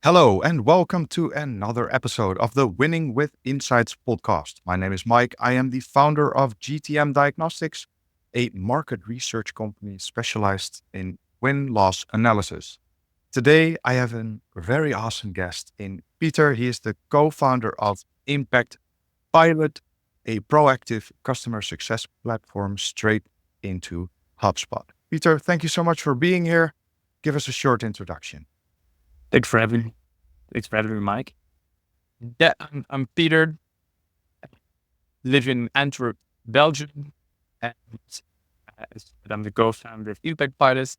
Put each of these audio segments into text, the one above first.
Hello, and welcome to another episode of the Winning with Insights podcast. My name is Mike. I am the founder of GTM Diagnostics, a market research company specialized in win-loss analysis. Today, I have a very awesome guest in Pieter. He is the co-founder of ImpactPilot, a proactive customer success platform straight into HubSpot. Pieter, thank you so much for being here. Give us a short introduction. Thanks for having me. Thanks for having me, Mike. Yeah, I'm Pieter. Live in Antwerp, Belgium, and I'm the co-founder of ImpactPilot.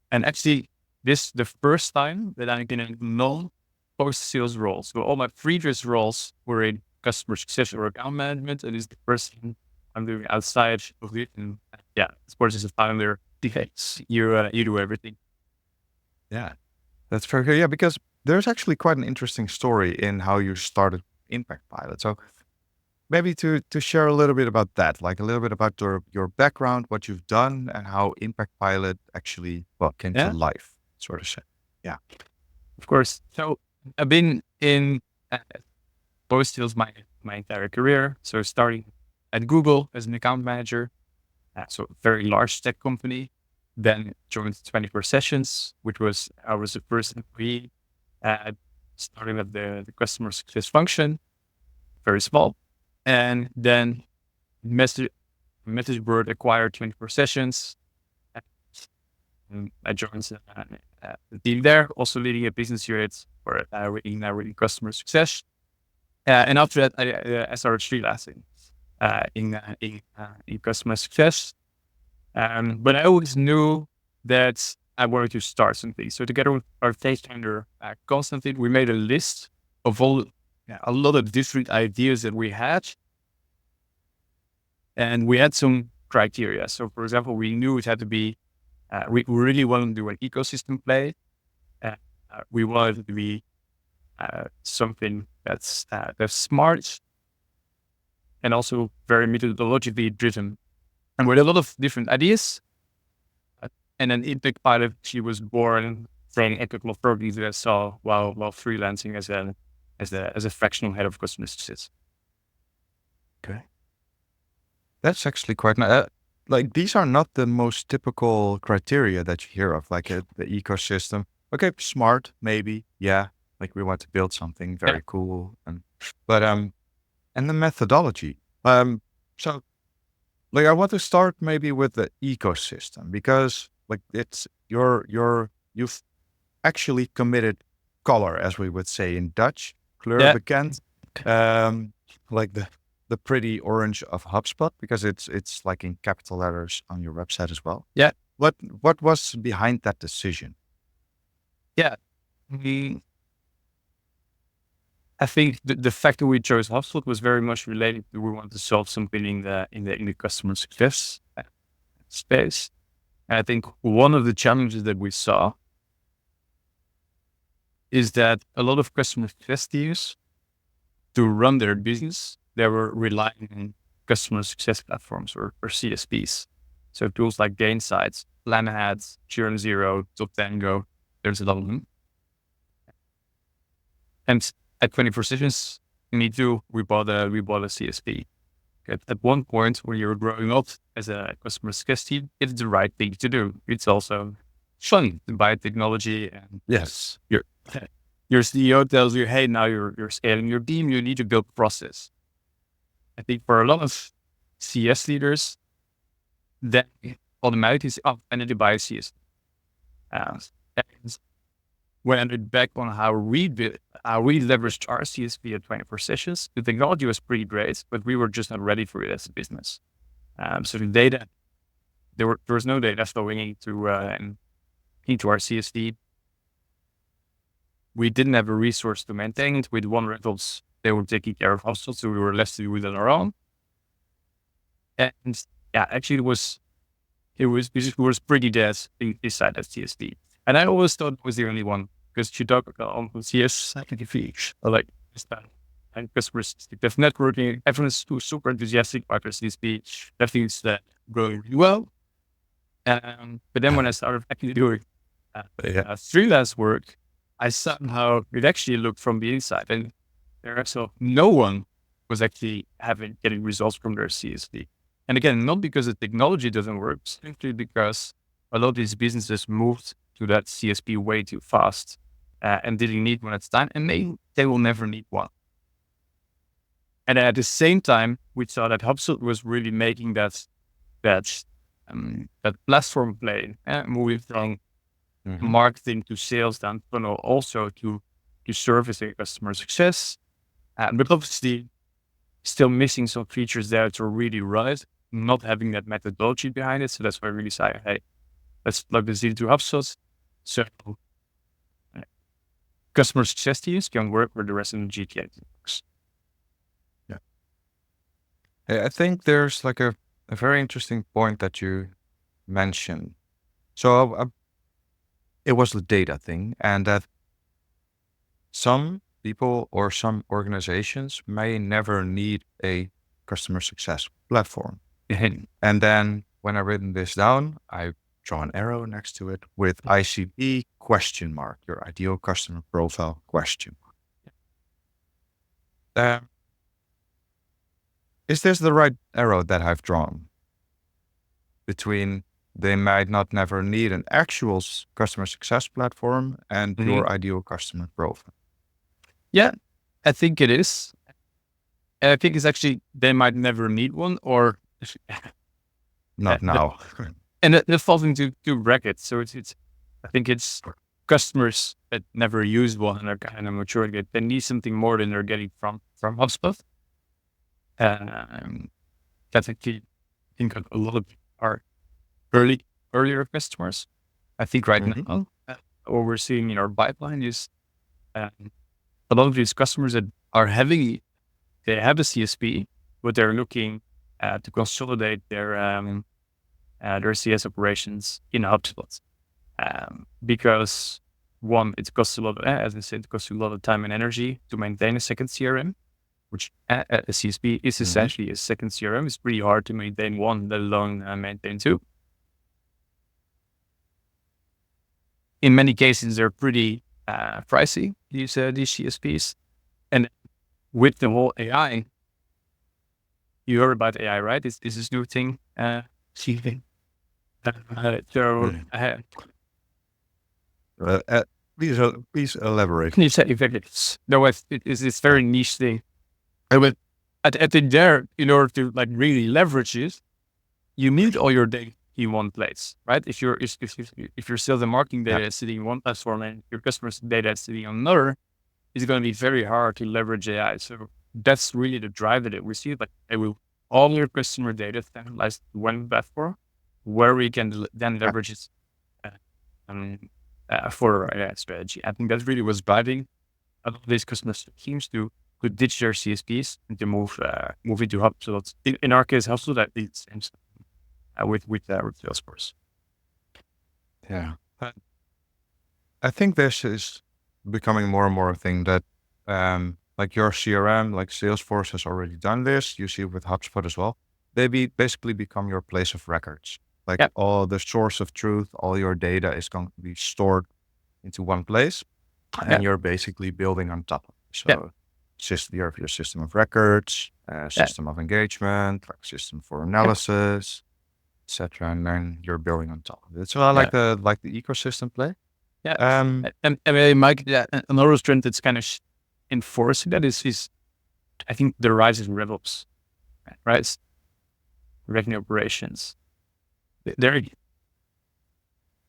And actually, this is the first time that I'm in a non-post-sales role. So all my previous roles were in customer success or account management, and it's the first thing I'm doing outside of it. And yeah, of course, as a founder, you do everything. Yeah, that's very good. Yeah, because there's actually quite an interesting story in how you started Impact Pilot. So maybe to share a little bit about that, like a little bit about your background, what you've done, and how Impact Pilot actually came to Yeah, life, sort of. Yeah. of course. So I've been in post-sales my entire career. So starting at Google as an account manager, so a very large tech company. Then joined 24 Sessions, which I was the first employee, starting at the customer success function, very small. And then Message Board acquired 24 Sessions. And I joined the team there, also leading a business unit for reading customer success. And after that, I started freelancing in customer success. But I always knew that I wanted to start something. So together with our co-founder, Constantine, we made a list of a lot of different ideas that we had. And we had some criteria. So for example, we knew it had to be, we really wanted to do an ecosystem play. We wanted it to be something that's smart and also very methodologically driven. And with a lot of different ideas. And then ImpactPilot, she was born from a couple of projects that I saw while freelancing as a fractional head of customer success. Okay. That's actually quite nice. Like these are not the most typical criteria that you hear of, like the ecosystem. Okay, smart, maybe. Yeah, like we want to build something Yeah. very cool, but and the methodology. So like I want to start maybe with the ecosystem because like you've actually committed color, as we would say in Dutch, kleur Yeah. bekend, like the pretty orange of HubSpot because it's like in capital letters on your website as well. Yeah. What was behind that decision? Yeah. I think the fact that we chose HubSpot was very much related to we wanted to solve something in the customer success space. And I think one of the challenges that we saw is that a lot of customer success teams, to run their business, they were relying on customer success platforms or CSPs. So tools like Gainsights, Plan Ahead, Churn Zero, Top Tango, there's a lot of them. And at 24 Sessions, me too, we bought a CSP. At one point when you're growing up as a customer success team, it's the right thing to do. It's also fun to buy technology, and Yes. your CEO tells you, hey, now you're scaling your team, you need to build process. I think for a lot of CS leaders, that automatically is, oh, I need to buy a CS. And when I look back on how we leveraged our CSP at 24 Sessions, the technology was pretty great, but we were just not ready for it as a business. So the data, there was no data flowing into our CSP. We didn't have a resource to maintain it. With one rentals, they were taking care of hostels, so we were left to do it on our own. And yeah, actually it was pretty dead inside that CSP. And I always thought it was the only one because you talk on CS, like this time. And customers, if networking, everyone's super enthusiastic about their CSP. Everything's growing really well. But then when I started actually doing freelance work, I somehow, it actually looked from the inside, and so no one was actually getting results from their CSP. And again, not because the technology doesn't work, simply because a lot of these businesses moved to that CSP way too fast and didn't need one at the time, and they will never need one. And at the same time, we saw that HubSpot was really making that platform play, moving from marketing to sales down funnel, also to servicing customer success. But obviously, still missing some features there to really rise, not having that methodology behind it. So that's why I really say, hey, let's plug this into HubSpot. So customer success teams can work with the rest of the GTM works. Yeah. I think there's like a very interesting point that you mentioned. So it was the data thing, and that some people or some organizations may never need a customer success platform. And then when I've written this down, I draw an arrow next to it with ICP question mark, your ideal customer profile question mark. Is this the right arrow that I've drawn between they might not never need an actual customer success platform and your ideal customer profile? Yeah, I think it is. I think it's actually, they might never need one, or not now. And it falls into two brackets. So I think it's customers that never use one and are kind of mature. They need something more than they're getting from HubSpot. That's actually, I think a lot of our earlier customers. I think right now, what we're seeing in our pipeline is a lot of these customers that are they have a CSP, but they're looking to consolidate their CS operations in HubSpot. Because one, it costs a lot, as I said, it costs a lot of time and energy to maintain a second CRM, which a CSP is essentially a second CRM. It's pretty hard to maintain one, let alone maintain two. In many cases, they're pretty pricey, these CSPs. And with the whole AI, you heard about AI, right? Is this new thing? Please elaborate. Exactly. No, it's very niche thing. But I think there, in order to like really leverage it, you need all your data in one place, right? If your sales and marketing data is sitting in one platform and your customers' data is sitting on another, it's going to be very hard to leverage AI. So that's really the drive that we see. Like, all your customer data standardized in one platform, where we can then leverage it for our AI strategy. I think that really was driving a lot of these customer teams to ditch their CSPs and to move into HubSpot. In our case, HubSpot that leads with Salesforce. Yeah, I think this is becoming more and more a thing that, like your CRM, like Salesforce has already done this. You see it with HubSpot as well. They basically become your place of records. Like all the source of truth, all your data is going to be stored into one place, and you're basically building on top of it. So you have your system of records, system of engagement, like system for analysis, etc., and then you're building on top of it. So I like the ecosystem play. Yeah, and Mike, another trend that's kind of enforcing that is I think the rise in RevOps, right? Revenue operations.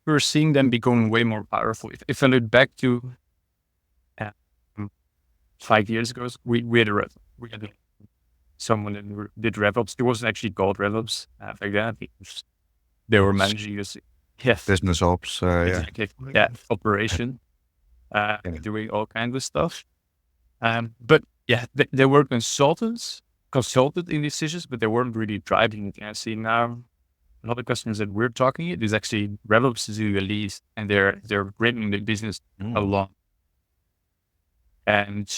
We're seeing them becoming way more powerful. If I look back to 5 years ago, we had someone that did RevOps. It wasn't actually called RevOps back then. They were managing this. Yes. Business ops. Exactly. Yeah. Operation. Doing all kinds of stuff. But yeah, they were consulted in decisions, but they weren't really driving it. And I see now a lot of customers that we're talking, it is actually RevOps is doing the lead, and they're bringing the business along. And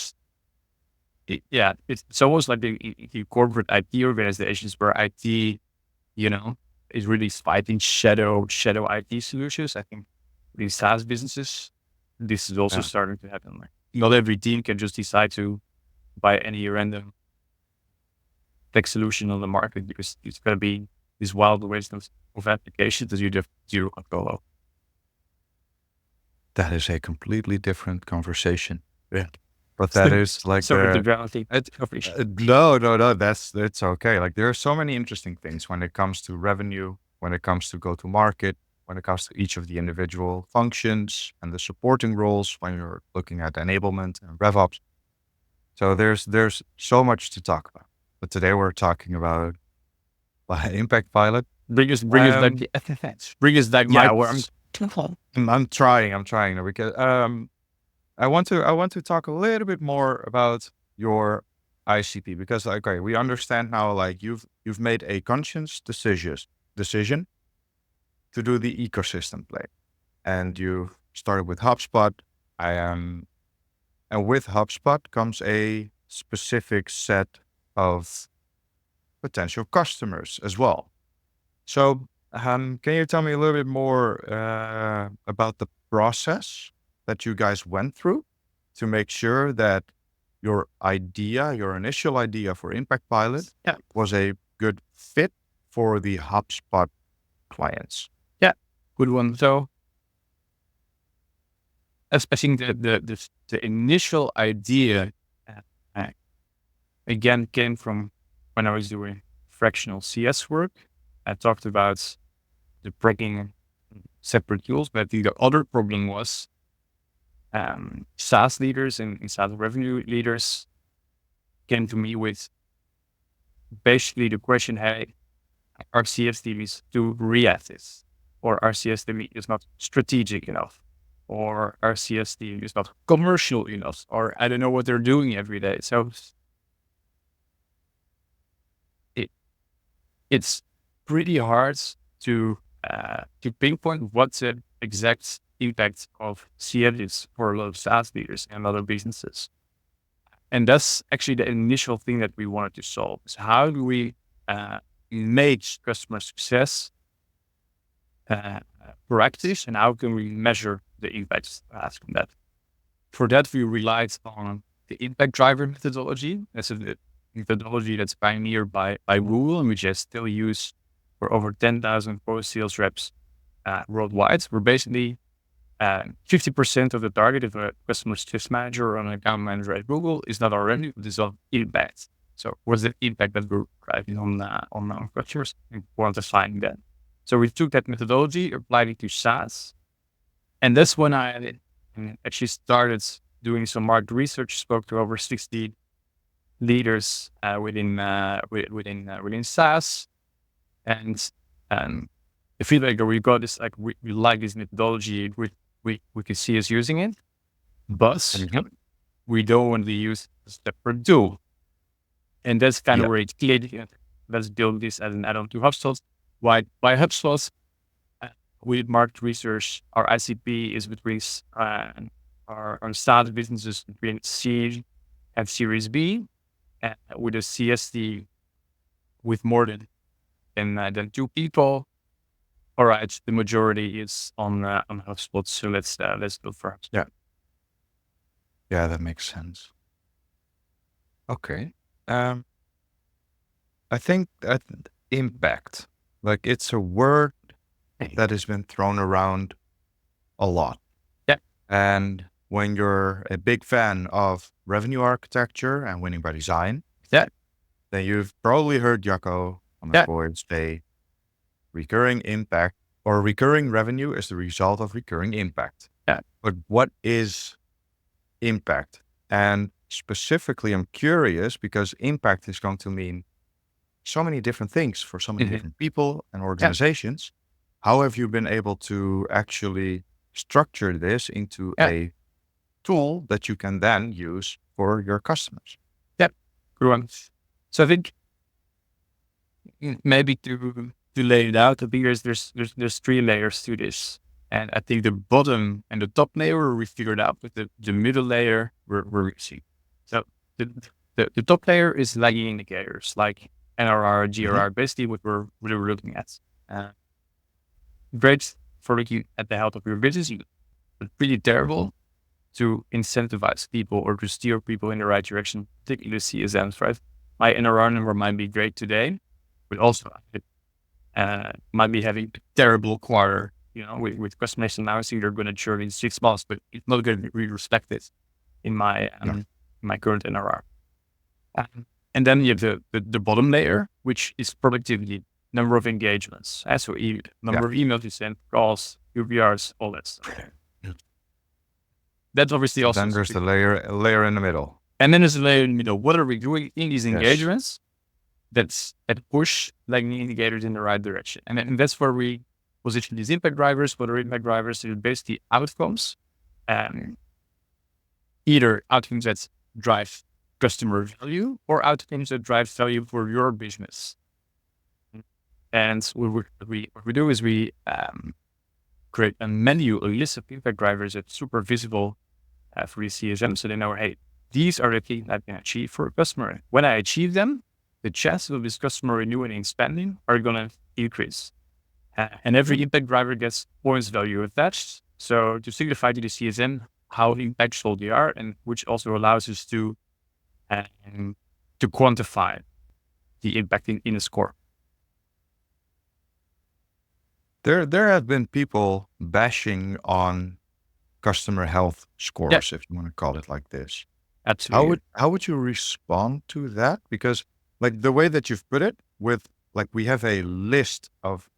it's almost like the corporate IT organizations where IT, is really fighting shadow IT solutions. I think these SaaS businesses This is also Yeah. starting to happen. Like, not every team can just decide to buy any random tech solution on the market, because it's going to be this wild waste of applications that you have zero control of. That is a completely different conversation. Yeah. But that is like Sorry, the the reality. no, it's okay. Like there are so many interesting things when it comes to revenue, when it comes to go to market, when it comes to each of the individual functions and the supporting roles when you're looking at enablement and RevOps. So there's so much to talk about. But today we're talking about Impact Pilot. Bring us back the FFS. Bring us back Yeah, my where words. I'm trying now because I want to talk a little bit more about your ICP because okay, we understand now like you've made a conscious decision to do the ecosystem play. And you started with HubSpot. And with HubSpot comes a specific set of potential customers as well. So, can you tell me a little bit more about the process that you guys went through to make sure that your initial idea for Impact Pilot Yeah. was a good fit for the HubSpot clients? Yeah, good one. So, especially the initial idea, uh, again, came from when I was doing fractional CS work. I talked about the breaking separate tools, but the other problem was SaaS leaders and SaaS revenue leaders came to me with basically the question, hey, our CS team is too reactive, or our CS team is not strategic enough, or our CS team is not commercial enough, or I don't know what they're doing every day. So it's pretty hard to pinpoint what's the exact impact of CS is for a lot of SaaS leaders and other businesses. And that's actually the initial thing that we wanted to solve. Is how do we make customer success proactive, and how can we measure the impacts from that? For that, we relied on the impact driver methodology. That's a methodology that's pioneered by Google, and which I still use for over 10,000 post-sales reps worldwide. We're basically 50% of the target of a customer success manager or an account manager at Google is not our revenue, but is on impact. So what's the impact that we're driving on our customers and quantifying that? So we took that methodology, applied it to SaaS. And that's when I actually started doing some market research, spoke to over 60 leaders within SaaS. And the feedback that we got is like, we like this methodology, we can see us using it, but we don't want to use a separate tool. And that's kind of where it's clear. Let's build this as an add-on to HubSpot. Why HubSpot? With market research, our ICP is between our SaaS businesses between C and Series B, with a CSD with more than 2 people. All right, the majority is on HubSpot, so let's go for HubSpot. Yeah, that makes sense. Okay. I think that impact, like it's a word that has been thrown around a lot. Yeah. And when you're a big fan of revenue architecture and winning by design, Yeah. then you've probably heard Jacco on the board say recurring impact or recurring revenue is the result of recurring impact. Yeah. But what is impact? And specifically, I'm curious because impact is going to mean so many different things for so many different people and organizations. How have you been able to actually structure this into a tool that you can then use for your customers? Yeah, good one. So I think maybe to lay it out, there's 3 layers to this. And I think the bottom and the top layer we figured out, but the middle layer we're missing. So the top layer is lagging indicators like NRR, GRR, basically what we're looking at. Great for looking at the health of your business, but pretty terrible to incentivize people or to steer people in the right direction, particularly CSMs, right? My NRR number might be great today, but also might be having a terrible quarter, with customers announcing they're going to churn in 6 months, but it's not going to be reflected in my my current NRR. And then you have the bottom layer, which is productivity, number of engagements. So number of emails you send, calls, UBRs, all that stuff. That's obviously also. Then there's the layer in the middle. And then there's a layer in the middle. What are we doing in these engagements that push like the indicators in the right direction? And that's where we position these impact drivers. What are impact drivers? They're basically outcomes, either outcomes that drive customer value or outcomes that drive value for your business. And what we do is we create a menu, a list of impact drivers that's super visible for the CSM, so they know, hey, these are the things I can achieve for a customer. When I achieve them, the chances of this customer renewing and expanding are going to increase. And every impact driver gets points value attached. So to signify to the CSM how impactful they are, and which also allows us to quantify the impact in a score. There have been people bashing on customer health scores, if you want to call it like this. Absolutely. How would you respond to that? Because like the way that you've put it, with like we have a list of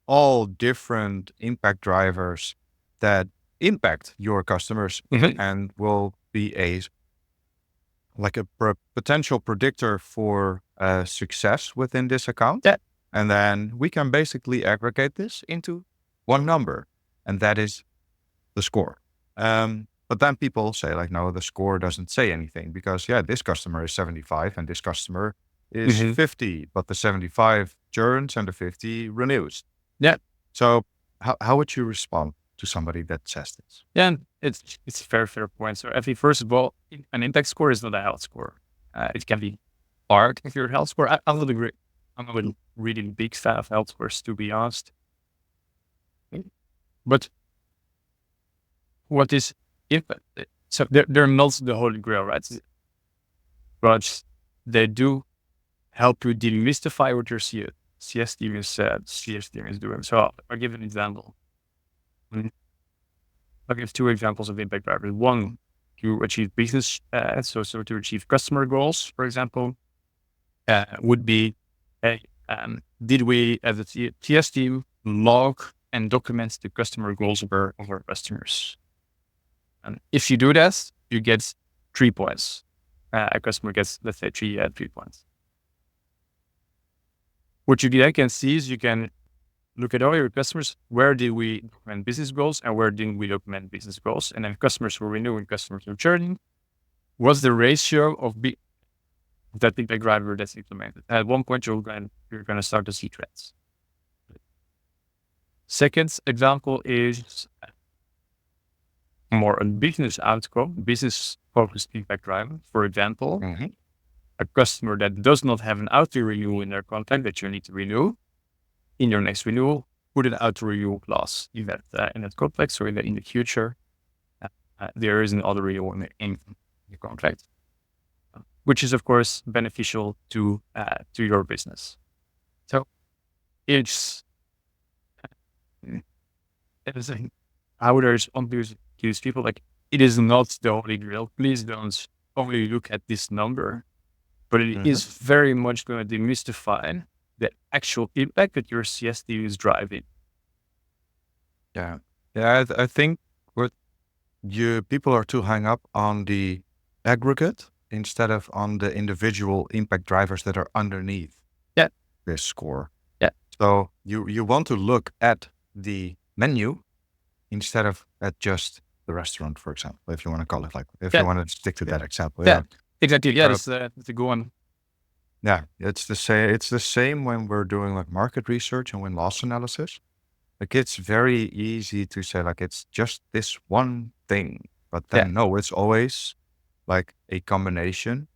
all different impact drivers that impact your customers and will be a potential predictor for success within this account. Yeah. And then we can basically aggregate this into one number, and that is the score. But then people say like, no, the score doesn't say anything because this customer is 75 and this customer is 50, but the 75 churns and the 50 renews. Yeah. So how would you respond to somebody that says this? Yeah, and it's a fair point. So I think first of all, an impact score is not a health score. It can be part of your health score. I would agree. I'm a really big fan of health scores, to be honest. But what is impact? So they're not the holy grail, right? But they do help you demystify what your CS team is doing. So I'll give an example. I'll give 2 examples of impact drivers. One, to achieve business, so to achieve customer goals, for example, would be, did we as a TS team log and document the customer goals of our customers? And if you do that, you get 3 points. A customer gets, let's say, 3 points. What you then can see is you can look at all your customers. Where did we document business goals and where didn't we document business goals? And then customers were renewing, customers were churning. What's the ratio of that impact driver that's implemented? At one point, you're going to start to see trends. Second example is more a business outcome, business-focused impact driver. For example, a customer that does not have an auto-renewal in their contract that you need to renew, in your next renewal, put an auto-renewal clause in that contract. So in the future, there is an auto-renewal in the contract, which is of course beneficial to your business. So it's how there's confuse people, like it is not the holy grail. Please don't only look at this number, but it is very much going to demystify the actual impact that your CS team is driving. Yeah. I think people are too hung up on the aggregate instead of on the individual impact drivers that are underneath this score. Yeah. So you want to look at the menu instead of at just the restaurant, for example, if you want to call it you want to stick to that example. Yeah, exactly. Yeah, that's a good one. Yeah, it's the same. It's the same when we're doing like market research and win-loss analysis. Like it's very easy to say like it's just this one thing, but then no, it's always like a combination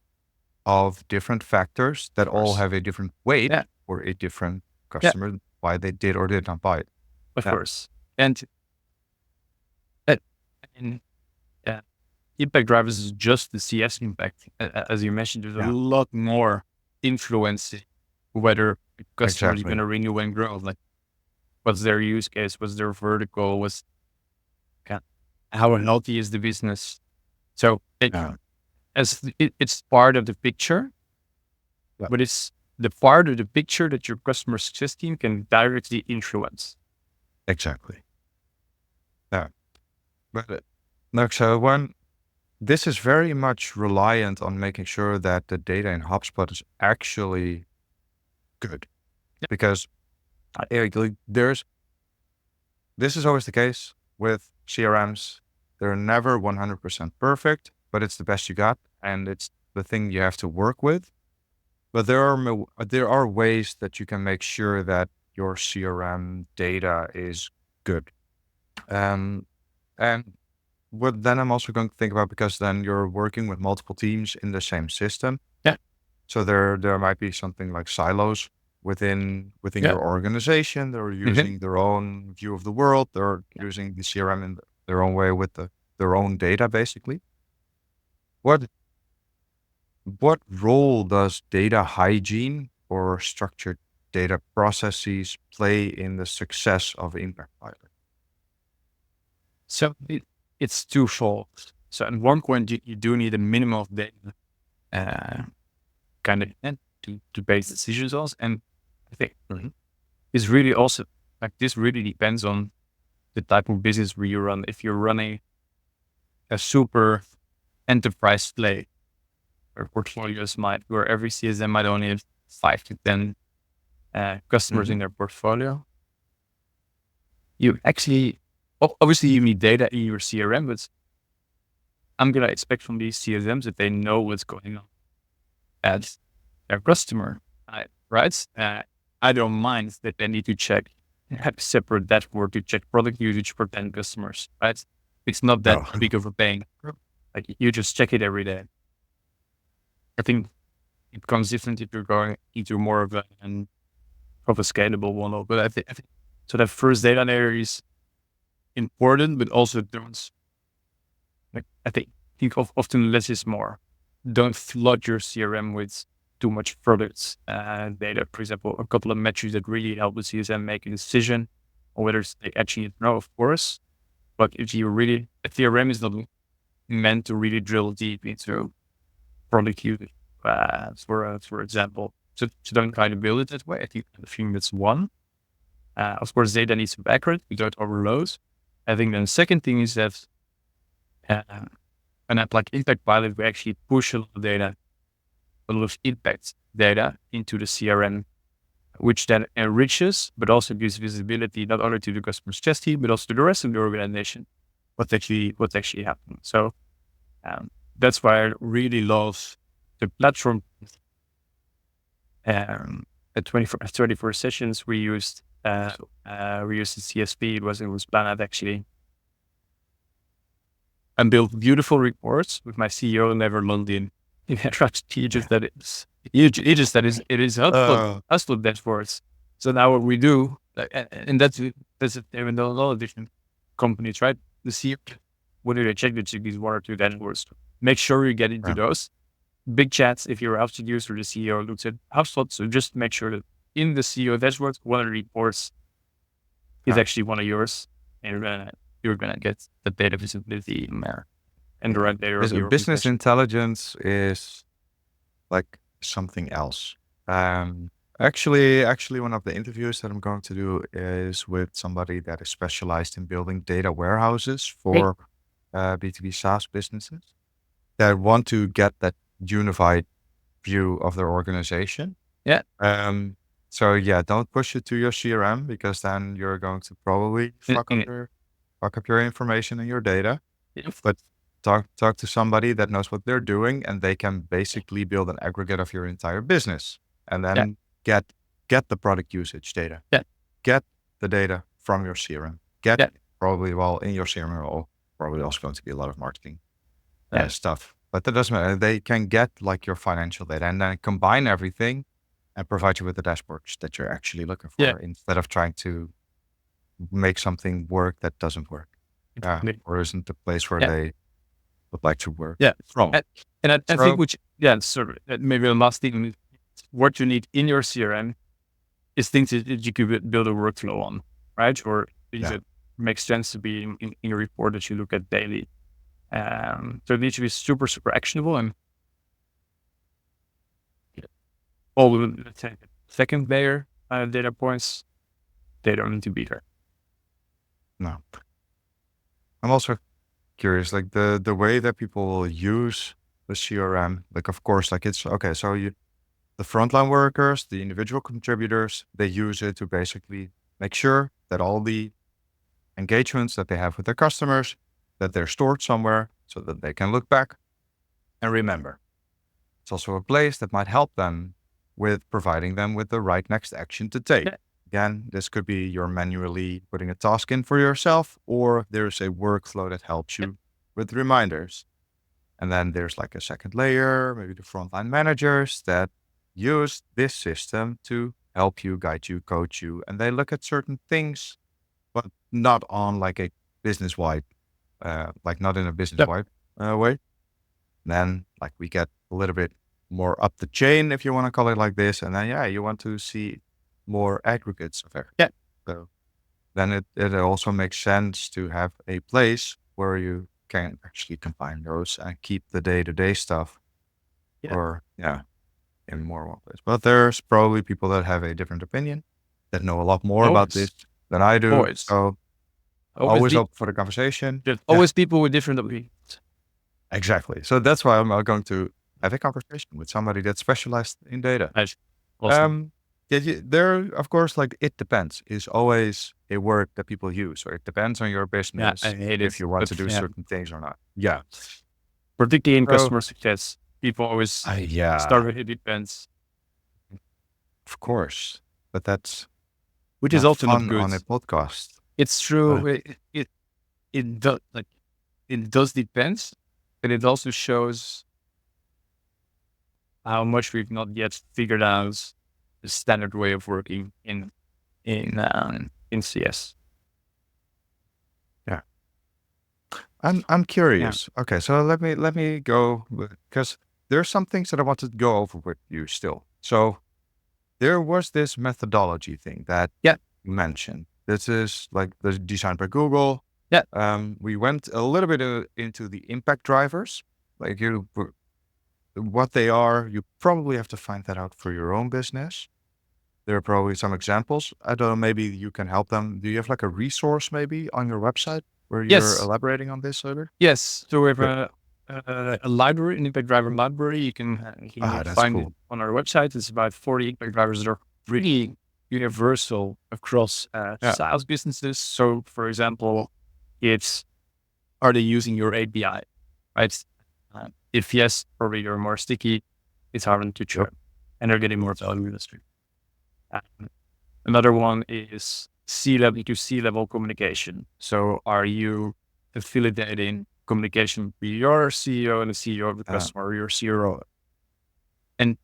of different factors that all have a different weight or a different customer why they did or did not buy it. Of course, impact drivers is just the CS impact. As you mentioned, there's a lot more influence whether customers are going Exactly. to renew and grow. Like, what's their use case? What's their vertical? How healthy is the business? So it's part of the picture, Yeah. but it's the part of the picture that your customer success team can directly influence. Exactly. Yeah. But no, so when this is very much reliant on making sure that the data in HubSpot is actually good, Yeah. because this is always the case with CRMs. They're never 100% perfect, but it's the best you got, and it's the thing you have to work with. But there are ways that you can make sure that your CRM data is good. And what then I'm also going to think about, because then you're working with multiple teams in the same system. Yeah. So there might be something like silos within your organization. They're using their own view of the world. They're using the CRM in their own way with their own data, basically. What role does data hygiene or structured data processes play in the success of ImpactPilot? So it's twofold. So at one point, you do need a minimum of data to base decisions on. And I think it's really also like this really depends on the type of business where you run. If you're running a super enterprise play, where portfolios where every CSM might only have 5 to 10 customers in their portfolio, you actually, obviously you need data in your CRM, but I'm going to expect from these CSMs that they know what's going on at their customer, right? I don't mind that they need to have a separate dashboard to check product usage for 10 customers, right? It's not that big of a pain. Like, you just check it every day. I think it becomes different if you're going into more of a scalable one. But I think so that first data layer is important, but also don't, like, I think often less is more. Don't flood your CRM with too much products data. For example, a couple of metrics that really help the CSM make a decision on whether it's actually no, of course. But if you really, a CRM is not meant to really drill deep into product usage, for example. So don't try to build it that way. I think that's one. Of course, data needs to be accurate. We don't overload. I think then the second thing is that an app like ImpactPilot, we actually push a lot of data, a lot of impact data into the CRM, which then enriches, but also gives visibility not only to the customer success team, but also to the rest of the organization, what's actually happening. So that's why I really love the platform. At 24 sessions, we used the CSP. It was Planet, actually, and built beautiful reports with my CEO in London. He just that it is helpful dashboards. So now what we do, and that's even though a lot of different companies, right? The CEO, when they check these one or two dashboards, make sure you get into those big chats. If you're a HubSpot user, the CEO looks at HubSpot. So just make sure that in the CEO dashboard, one of the reports is actually one of yours, and you're gonna get the data visibility in there and the right data. Business intelligence is like something else. Actually, one of the interviews that I'm going to do is with somebody that is specialized in building data warehouses for B2B SaaS businesses that want to get that unified view of their organization. Yeah. So yeah, don't push it to your CRM, because then you're going to probably fuck up your information and your data. Yeah. But talk to somebody that knows what they're doing, and they can basically build an aggregate of your entire business, and then get the product usage data. Yeah. Get the data from your CRM. Probably, in your CRM, probably also going to be a lot of marketing stuff. But that doesn't matter. They can get like your financial data and then combine everything and provide you with the dashboards that you're actually looking for, instead of trying to make something work that doesn't work, or isn't the place where they would like to work Yeah. from. And I So- think maybe the last thing, what you need in your CRM is things that you could build a workflow on, right? Or things that make sense to be in your report that you look at daily. So it needs to be super, super actionable, and let's say second layer data points, they don't need to be there. No. I'm also curious, like the way that people will use the CRM, like of course, like it's okay. So the frontline workers, the individual contributors, they use it to basically make sure that all the engagements that they have with their customers, that they're stored somewhere so that they can look back and remember. It's also a place that might help them with providing them with the right next action to take. Yeah. Again, this could be you're manually putting a task in for yourself, or there's a workflow that helps you with reminders. And then there's like a second layer, maybe the frontline managers that use this system to help you, guide you, coach you. And they look at certain things, but not on like a business-wide, like not in a business-wide way. Then like we get a little bit more up the chain, if you want to call it like this. And then, you want to see more aggregates of it. Yeah. So then it also makes sense to have a place where you can actually combine those and keep the day-to-day stuff in more one place. But there's probably people that have a different opinion, that know a lot more about this than I do. Always. So always open for the conversation. There's always people with different opinions. Exactly. So that's why I'm going to have a conversation with somebody that's specialized in data. Nice. Awesome. There, of course, like it depends is always a word that people use, or it depends on your business I hate if it, you want but to do certain things or not. Yeah. Particularly in Bro. customer success, people always start with it depends. Of course, but that's which is not also not fun good. on a podcast. It's true. It does depend, but it also shows how much we've not yet figured out the standard way of working in CS. I'm curious. Okay, so let me go because there's some things that I wanted to go over with you still. So there was this methodology thing that you mentioned. This is like the designed by Google. Yeah. We went a little bit into the impact drivers, like what they are. You probably have to find that out for your own business. There are probably some examples. I don't know, maybe you can help them. Do you have like a resource maybe on your website where you're elaborating on this later? Yes. So we have a library, an impact driver library. You can find it on our website. It's about 40 impact drivers that are really universal across SaaS businesses. So for example, are they using your API, right? If yes, probably you're more sticky. It's harder to churn, and they're getting more value in the industry. Another one is C-level to C-level communication. So are you facilitating communication with your CEO and the CEO of the customer, or your CRO? And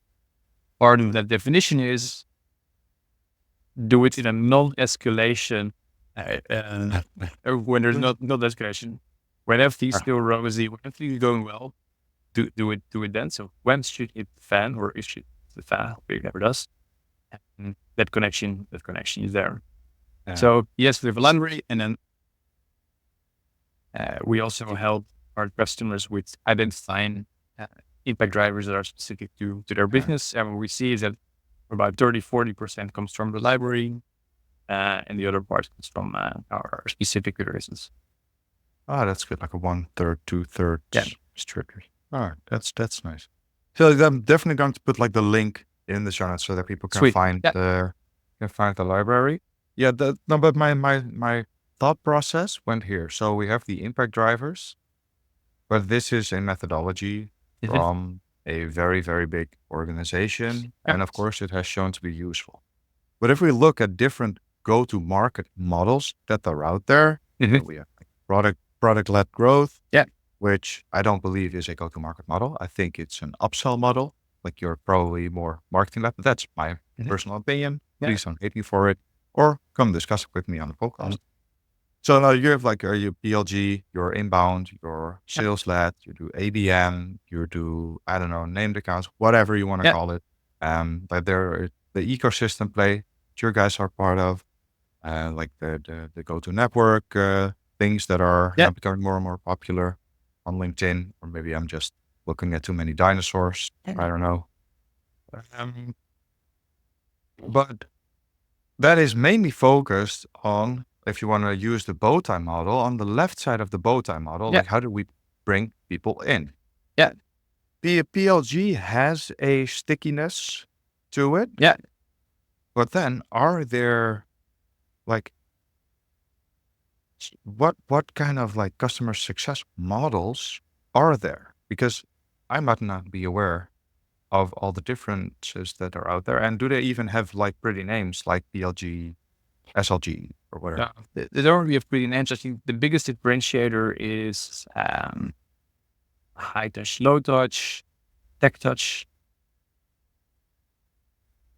part of that definition is do it in a non-escalation when there's not escalation. When everything's still rosy, when everything's going well, do it then. So when should it fan, or is it the fan, whatever it does? That connection is there. So yes, we have a library, and then we also help our customers with identifying impact drivers that are specific to their business. And what we see is that about 30-40% comes from the library, and the other part comes from our specific reasons. That's good, like a 1/3, 2/3 structure. All right, that's nice. So I'm definitely going to put like the link in the show notes so that people can find the library. Yeah, but my thought process went here. So we have the impact drivers, but this is a methodology from a very, very big organization. And of course, it has shown to be useful. But if we look at different go-to-market models that are out there, we have like product-led growth, which I don't believe is a go-to-market model. I think it's an upsell model. Like you're probably more marketing-led. That's my personal opinion. Please don't hate me for it, or come discuss it with me on the podcast. So now you have like, are you PLG, you're inbound, you're Yeah. sales led, you do ABM, you do, I don't know, named accounts, whatever you want to Yeah. call it. But there, the ecosystem play that you guys are part of, like the go-to network things that are Yeah. becoming more and more popular on LinkedIn, or maybe I'm just looking at too many dinosaurs. I don't know. Um, but that is mainly focused on, if you want to use the bow tie model, on the left side of the bow tie model, Yeah. like how do we bring people in? Yeah. PLG has a stickiness to it, Yeah. but then are there like what kind of like customer success models are there? Because I might not be aware of all the differences that are out there. And do they even have like pretty names like PLG, SLG, or whatever? Yeah. They don't really have pretty names. I think the biggest differentiator is high touch, low touch, tech touch.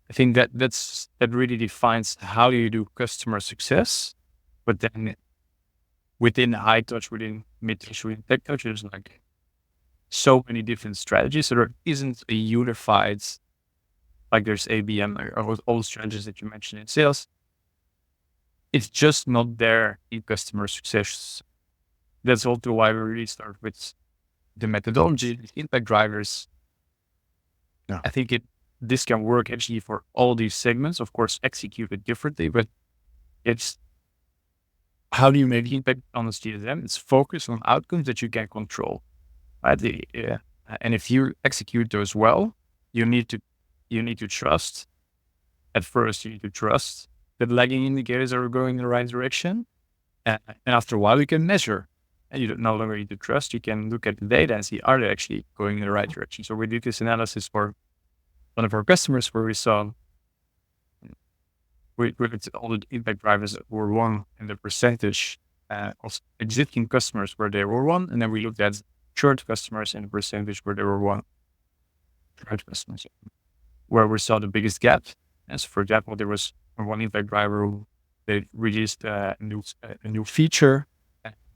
I think that that really defines how you do customer success. But then within high touch, within mid touch, within tech touch, there's like so many different strategies. So there isn't a unified, like there's ABM or all the strategies that you mentioned in sales. It's just not there in customer success. That's also why we really start with the methodology, the impact drivers. Yeah. I think this can work actually for all these segments, of course, executed differently, but it's how do you make impact on the CSM? It's focus on outcomes that you can control. Right? And if you execute those well, you need to trust. At first, you need to trust that lagging indicators are going in the right direction. And after a while, you can measure. And you don't no longer need to trust. You can look at the data and see, are they actually going in the right direction? So we did this analysis for one of our customers where we saw we looked at all the impact drivers that were won and the percentage of existing customers where they were won. And then we looked at churn customers and the percentage where they were won. Churn customers, where we saw the biggest gap. As for example, there was one impact driver who they released a new feature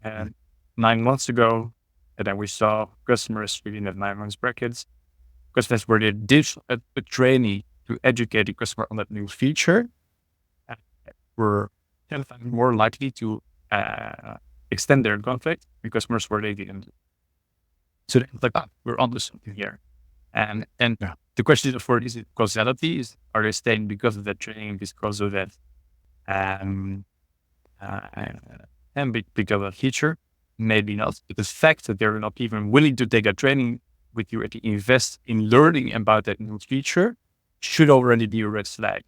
9 months ago. And then we saw customers within that 9 months brackets, because that's where they did a training to educate the customer on that new feature, were 10 times more likely to extend their contract with customers where they didn't. So they're like, we're onto something here. And the question is, of course, is it causality? Are they staying because of that training, because of that, and because of that feature? Maybe not. But the fact that they're not even willing to take a training with you and to invest in learning about that new feature should already be a red flag.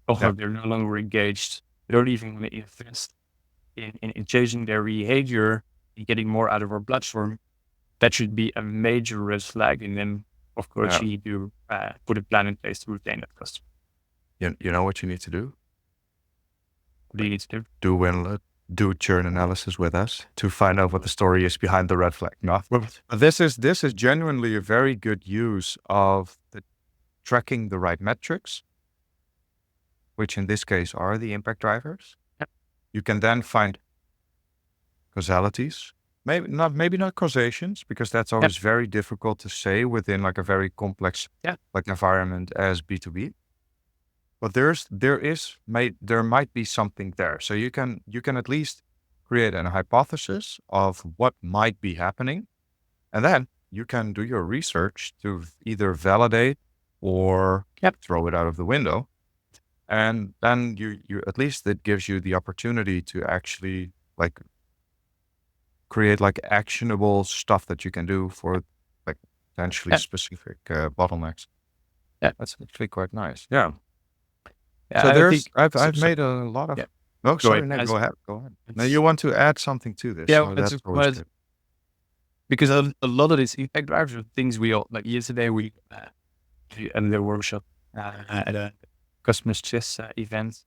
Although they're no longer engaged, they don't even want to invest in changing their behavior and getting more out of our platform. That should be a major red flag. And then, of course, you need to put a plan in place to retain that customer. You know what you need to do? What do you need to do? Do churn analysis with us to find out what the story is behind the red flag. No, but this is genuinely a very good use of the tracking the right metrics, which in this case are the impact drivers. Yep. You can then find causalities, maybe not causations, because that's always very difficult to say within like a very complex like environment as B2B. But there might be something there. So you can at least create a hypothesis of what might be happening. And then you can do your research to either validate or throw it out of the window. And then you at least it gives you the opportunity to actually like create like actionable stuff that you can do for like potentially specific bottlenecks. Yeah, that's actually quite nice. Yeah. Yeah, So I've made a lot of. No, sorry, ahead. go ahead. Now you want to add something to this? Yeah, so that's always good. Because a lot of these impact drivers are things we all, like yesterday we at the workshop at a customer success event,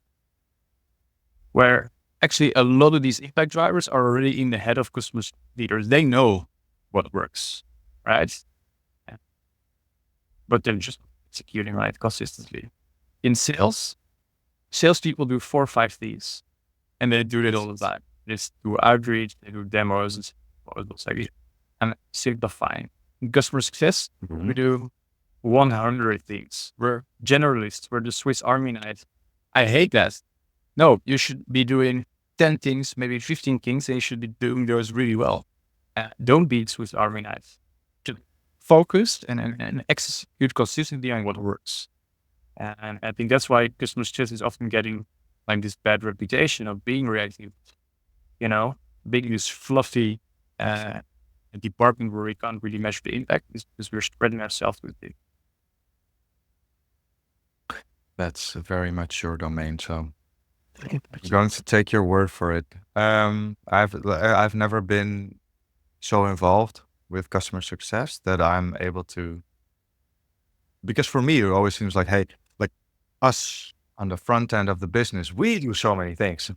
where actually a lot of these impact drivers are already in the head of customer leaders. They know what works, right? But they're just executing right consistently. In salespeople do 4 or 5 things, and they do it all the time. It's through outreach, they do demos and proposals, like, and simplifying. In customer success, we do 100 things. We're generalists. We're the Swiss Army knife. I hate that. No, you should be doing 10 things, maybe 15 things, and you should be doing those really well. Don't be Swiss Army knife. Just focus and execute consistently on what works. And I think that's why customer success is often getting like this bad reputation of being reactive, being this fluffy department where we can't really measure the impact because we're spreading ourselves with it. That's very much your domain, so I'm going to take your word for it. I've never been so involved with customer success that I'm able to, because for me, it always seems like, hey, like us on the front end of the business, we do so many things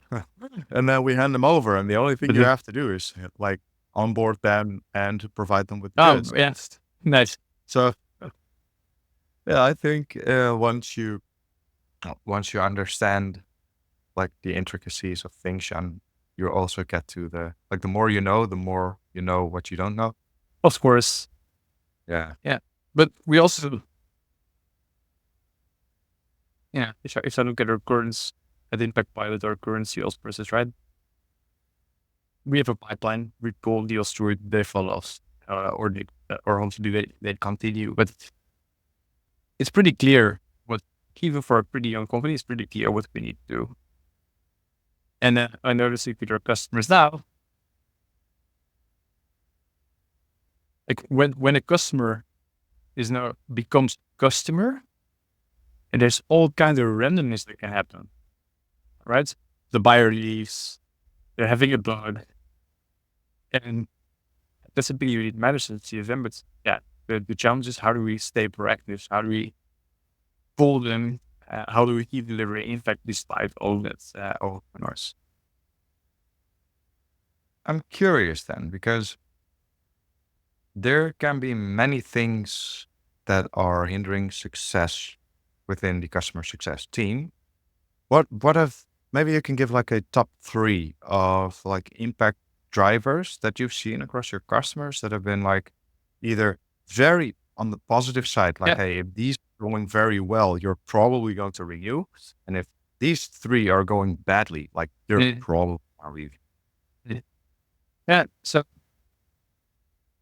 and then we hand them over. And the only thing you have to do is like onboard them and provide them with goods. Yes. Nice. So yeah, I think once you understand like the intricacies of things, and you also get to the more you know what you don't know. Of course. Yeah. But we also, if I look at our current, at ImpactPilot, our current sales process, right? We have a pipeline. We pull deals through it, they fall off, or hopefully they continue. But it's pretty clear even for a pretty young company, it's pretty clear what we need to do. And I notice it with our customers now. Like when a customer becomes customer, and there's all kinds of randomness that can happen, right? The buyer leaves, they're having a bug, and that's a big unit matters in CSM. But yeah, the challenge is, how do we stay proactive? How do we pull them? How do we keep delivering impact despite all that noise? I'm curious then, because there can be many things that are hindering success within the customer success team. What have, maybe you can give like a top 3 of like impact drivers that you've seen across your customers that have been like either very on the positive side, like, hey, if these are going very well, you're probably going to renew. And if these 3 are going badly, like you're probably are leaving. Yeah. So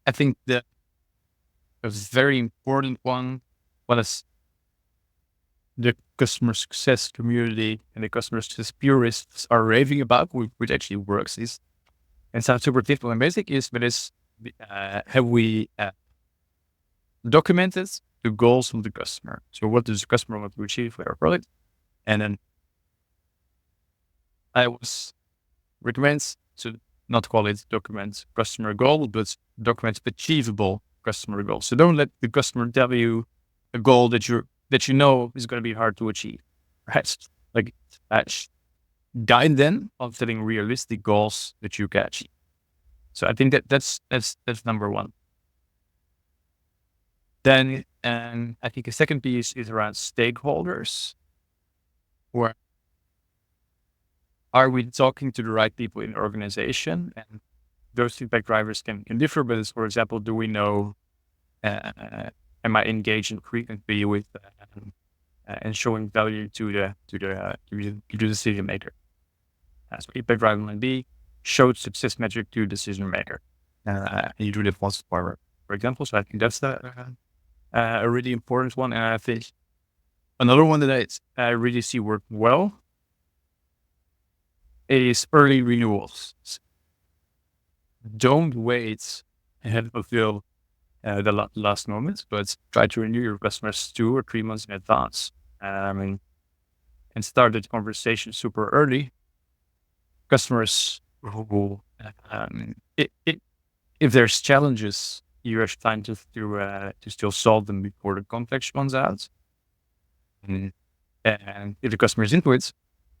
I think a very important one, what is the customer success community and the customer success purists are raving about, which actually works, is, and sounds super difficult and basic, have we documented the goals of the customer? So what does the customer want to achieve with our product? And then I always recommend to not call it document customer goal, but document achievable customer goal. So don't let the customer tell you a goal that you know is going to be hard to achieve, right? Like, guide them on setting realistic goals that you can achieve. So I think that's number 1. Then, I think a second piece is around stakeholders. Where are we talking to the right people in the organization? And those feedback drivers can differ, but for example, do we know, am I engaging frequently with and showing value to the decision maker? So impact driver might be showed success metric to decision maker. You do that once for example. So I think that's a really important one. And I think another one that I really see work well is early renewals. Don't wait ahead of the last moment, but try to renew your customers 2 or 3 months in advance. And start that conversation super early. Customers who, if there's challenges, you have time to still solve them before the contract runs out. And if the customer is into it,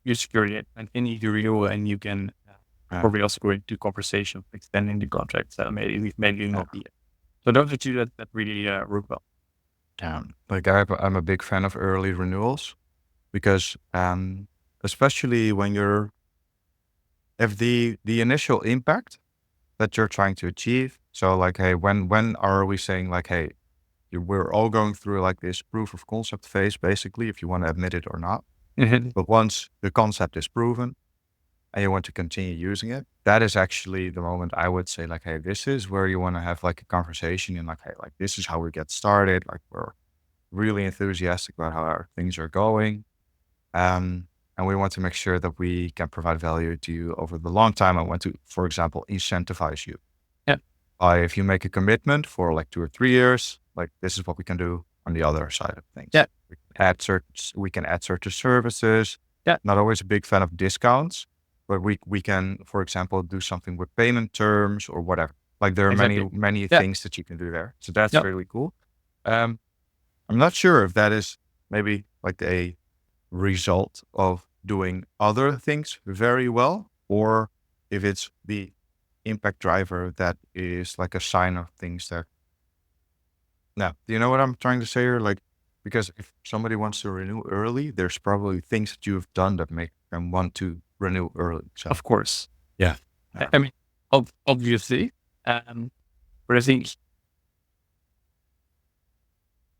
you secure it and any renewal, and you can probably also go into conversation extending the contract. Maybe not yet. So those are 2 that really work well. Yeah, like I'm a big fan of early renewals, because especially when you're if the initial impact that you're trying to achieve, so like, hey, when are we saying like, hey, we're all going through like this proof of concept phase, basically, if you want to admit it or not. Mhm. But once the concept is proven and you want to continue using it, that is actually the moment I would say like, hey, this is where you want to have like a conversation and like, hey, like this is how we get started. Like we're really enthusiastic about how our things are going. And we want to make sure that we can provide value to you over the long time. I want to, for example, incentivize you. Yeah. If you make a commitment for like 2 or 3 years, like this is what we can do on the other side of things. Yeah. We can add certain services. Yeah. Not always a big fan of discounts, but we can, for example, do something with payment terms or whatever. Like there are Exactly. many Yeah. things that you can do there. So that's Yeah. really cool. I'm not sure if that is maybe like a result of doing other things very well, or if it's the impact driver that is like a sign of things that. Now, do you know what I'm trying to say here? Like, because if somebody wants to renew early, there's probably things that you've done that make them want to renew early. So, Of course. yeah. I mean, obviously, but I think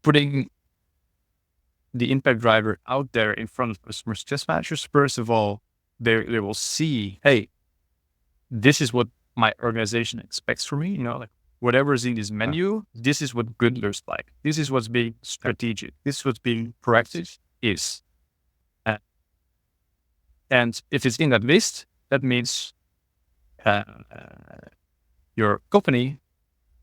putting the impact driver out there in front of customer success managers, first of all, they will see, hey, this is what my organization expects from me. You know, like whatever is in this menu, this is what good looks like. This is what's being strategic. This is what's being proactive is. And if it's in that list, that means your company,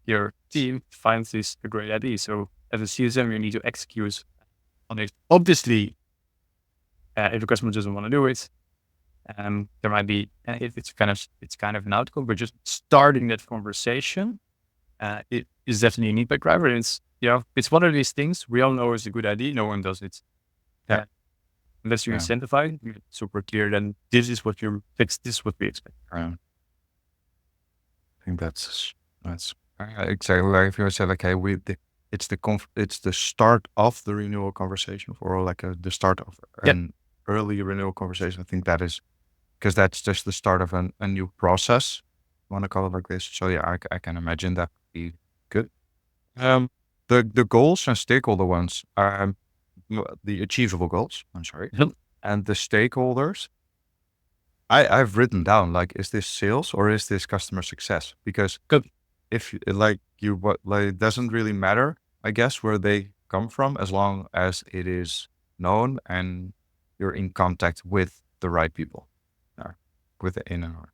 your team finds this a great idea. So as a CSM, you need to execute on it. Obviously, if the customer doesn't want to do it, there might be it's kind of an outcome, but just starting that conversation, it is definitely an impact driver. And it's one of these things we all know is a good idea. No one does it. Yeah. Unless you incentivize, you're super clear. Then this is what you fix. This is what we expect. I think that's exactly like if you said, okay, it's the start of the renewal conversation for like the start of an early renewal conversation. I think that is because that's just the start of a new process. I want to call it like this. So yeah, I can imagine that would be good. The goals and stakeholder ones, the achievable goals. I'm sorry, and the stakeholders. I've written down like, is this sales or is this customer success? Because if like it doesn't really matter, I guess, where they come from, as long as it is known and you're in contact with the right people, with the in and out.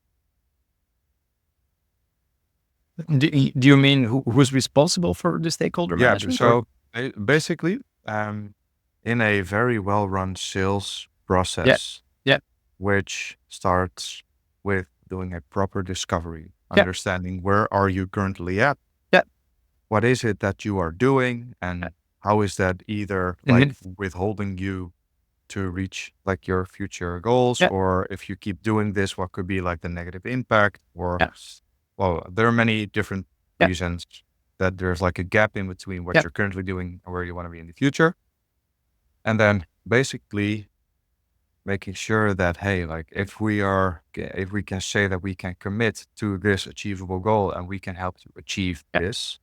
Do you mean who's responsible for the stakeholder management? So basically, in a very well-run sales process, which starts with doing a proper discovery, understanding where are you currently at, what is it that you are doing, and how is that either like withholding you to reach like your future goals, or if you keep doing this, what could be like the negative impact, or well, there are many different reasons that there's like a gap in between what you're currently doing and where you want to be in the future. And then basically making sure that, hey, like if we can say that we can commit to this achievable goal and we can help you achieve this,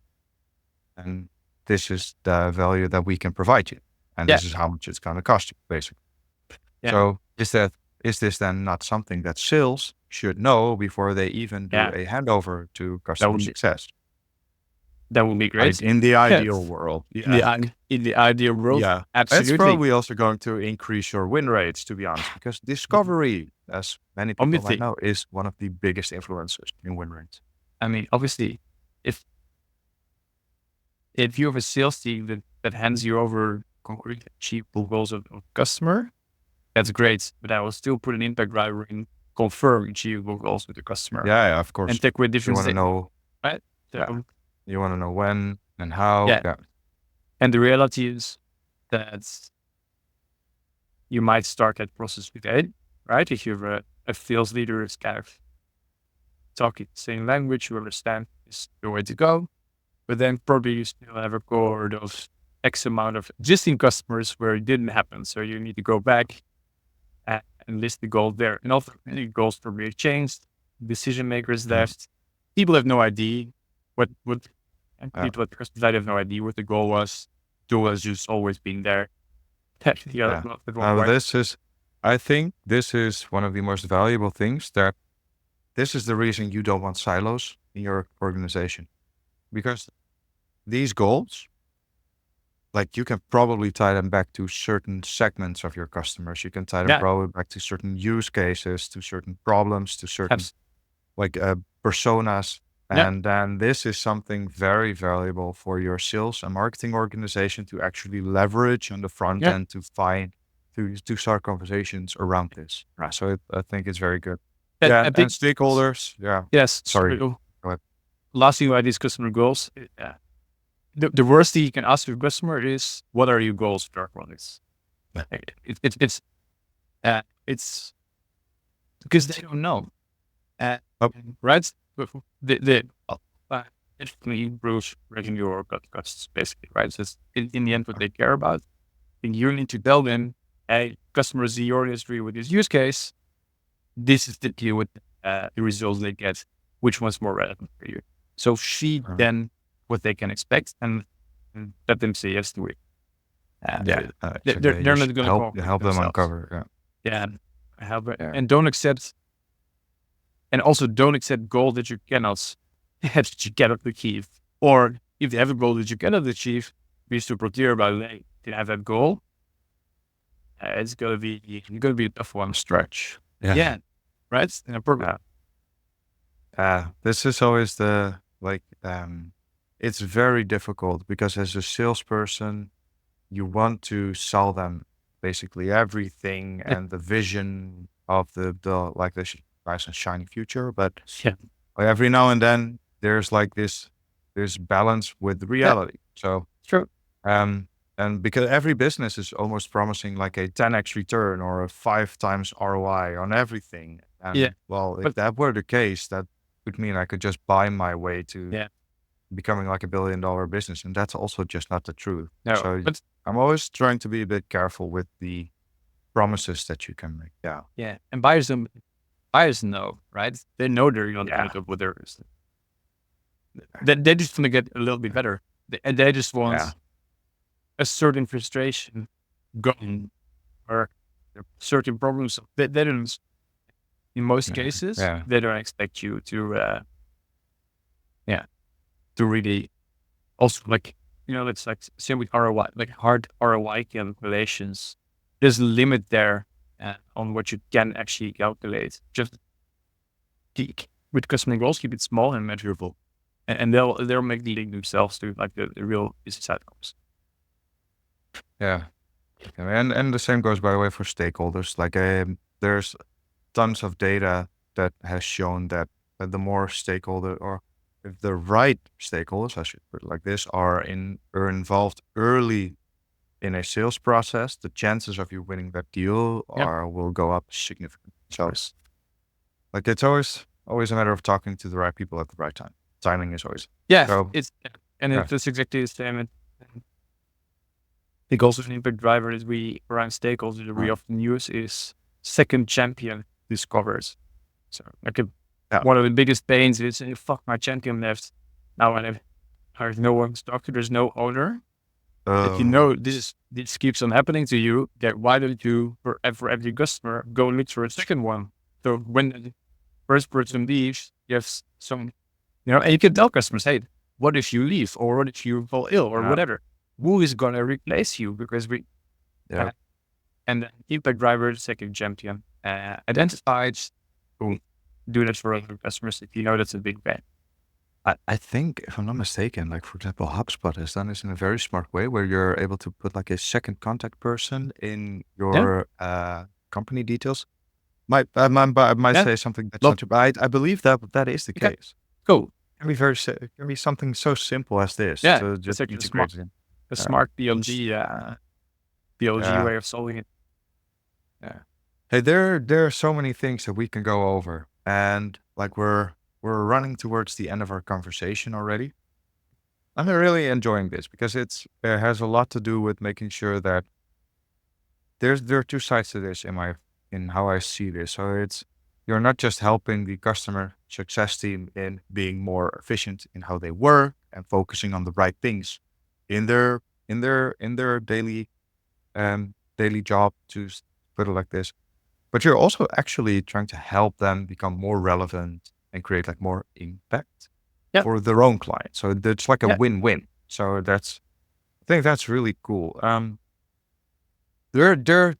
and this is the value that we can provide you. And this is how much it's going to cost you, basically. So is this then not something that sales should know before they even do a handover to customer success? That would be great. In the ideal world. In the ideal world, absolutely. It's probably also going to increase your win rates, to be honest, because discovery, as many people might know, is one of the biggest influencers in win rates. I mean, obviously, if you have a sales team that hands you over concrete achievable goals of customer, that's great. But I will still put an impact driver in, confirm achievable goals with the customer. Yeah, of course. And take with different you want to know, right? You want to know when and how. And the reality is that you might start that process with it, right? If you're a sales leader, is kind of talking the same language, you understand is the way to go. But then probably you still have a cohort of X amount of existing customers where it didn't happen. So you need to go back and and list the goals there. And also any goals for being changed, decision makers left. People have no idea and people at the customer side have no idea what the goal was. Tool has just always been there. I think this is one of the most valuable things, that this is the reason you don't want silos in your organization, because these goals, like, you can probably tie them back to certain segments of your customers. You can tie them probably back to certain use cases, to certain problems, to certain personas. And then this is something very valuable for your sales and marketing organization to actually leverage on the front end to start conversations around this. So I think it's very good. And stakeholders. Yes. Sorry. Go ahead. Last thing about these customer goals, the worst thing you can ask your customer is, what are your goals for our products? It's because they don't know. Right? The instantly improves revenue or costs, basically, right? So in the end, what they care about. I think you need to tell them, hey, customers in your industry with this use case, this is the deal with the results they get, which one's more relevant for you. So feed them what they can expect and let them say yes to it. They're not going to help them uncover. And don't accept. And also don't accept goals that you cannot achieve. Or if they have a goal that you cannot achieve, be super clear about it. They have that goal. It's going to be a tough one. Stretch. Yeah. Right? In a program. This is always it's very difficult, because as a salesperson, you want to sell them basically everything and the vision of the nice and shiny future, but every now and then there's like this balance with reality. So true. And because every business is almost promising like a 10x return or a 5 times ROI on everything. And if that were the case, that would mean I could just buy my way to becoming like $1 billion business, and that's also just not the truth. No, so but I'm always trying to be a bit careful with the promises that you can make. And buyers know, right? They know they're not going to go with theirs. They just want to get a little bit better. They just want a certain frustration gone, or certain problems. They don't, in most cases, they don't expect you to, to really also it's like same with ROI, like hard ROI calculations. There's a limit there on what you can actually calculate. Just with customer goals, keep it small and measurable, and they'll make the link themselves to like the real business outcomes. And the same goes, by the way, for stakeholders. Like there's tons of data that has shown that the more stakeholder, or if the right stakeholders, I should put it like this, are involved early in a sales process, the chances of you winning that deal will go up significantly. So like it's always a matter of talking to the right people at the right time. Timing is always it's exactly the same. I think also an impact driver is around stakeholders that we often use is second champion discovers. So like one of the biggest pains is, fuck, my champion left. Now I have no one to talk to. There's no owner. If this keeps on happening to you, why don't you, for every customer, go look for a second one? So when the first person leaves, you have some, and you can tell customers, hey, what if you leave, or what if you fall ill, or whatever? Who is going to replace you? Because and the impact driver, second champion, identified, boom, do that for other customers if you know that's a big bet. I think, if I'm not mistaken, like for example, HubSpot has done this in a very smart way, where you're able to put like a second contact person in your company details. I might say something that's not true, but I believe that is the case. Cool. It can be something so simple as this. Yeah, to just integrate it. A smart PLG way of solving it. Hey, there are so many things that we can go over, and like we're running towards the end of our conversation already. I'm really enjoying this because it has a lot to do with making sure that there are two sides to this, in my in how I see this. So you're not just helping the customer success team in being more efficient in how they work and focusing on the right things in their daily job, to put it like this. But you're also actually trying to help them become more relevant and create like more impact Yeah. for their own clients. So it's like a Yeah. win-win. So I think that's really cool. There are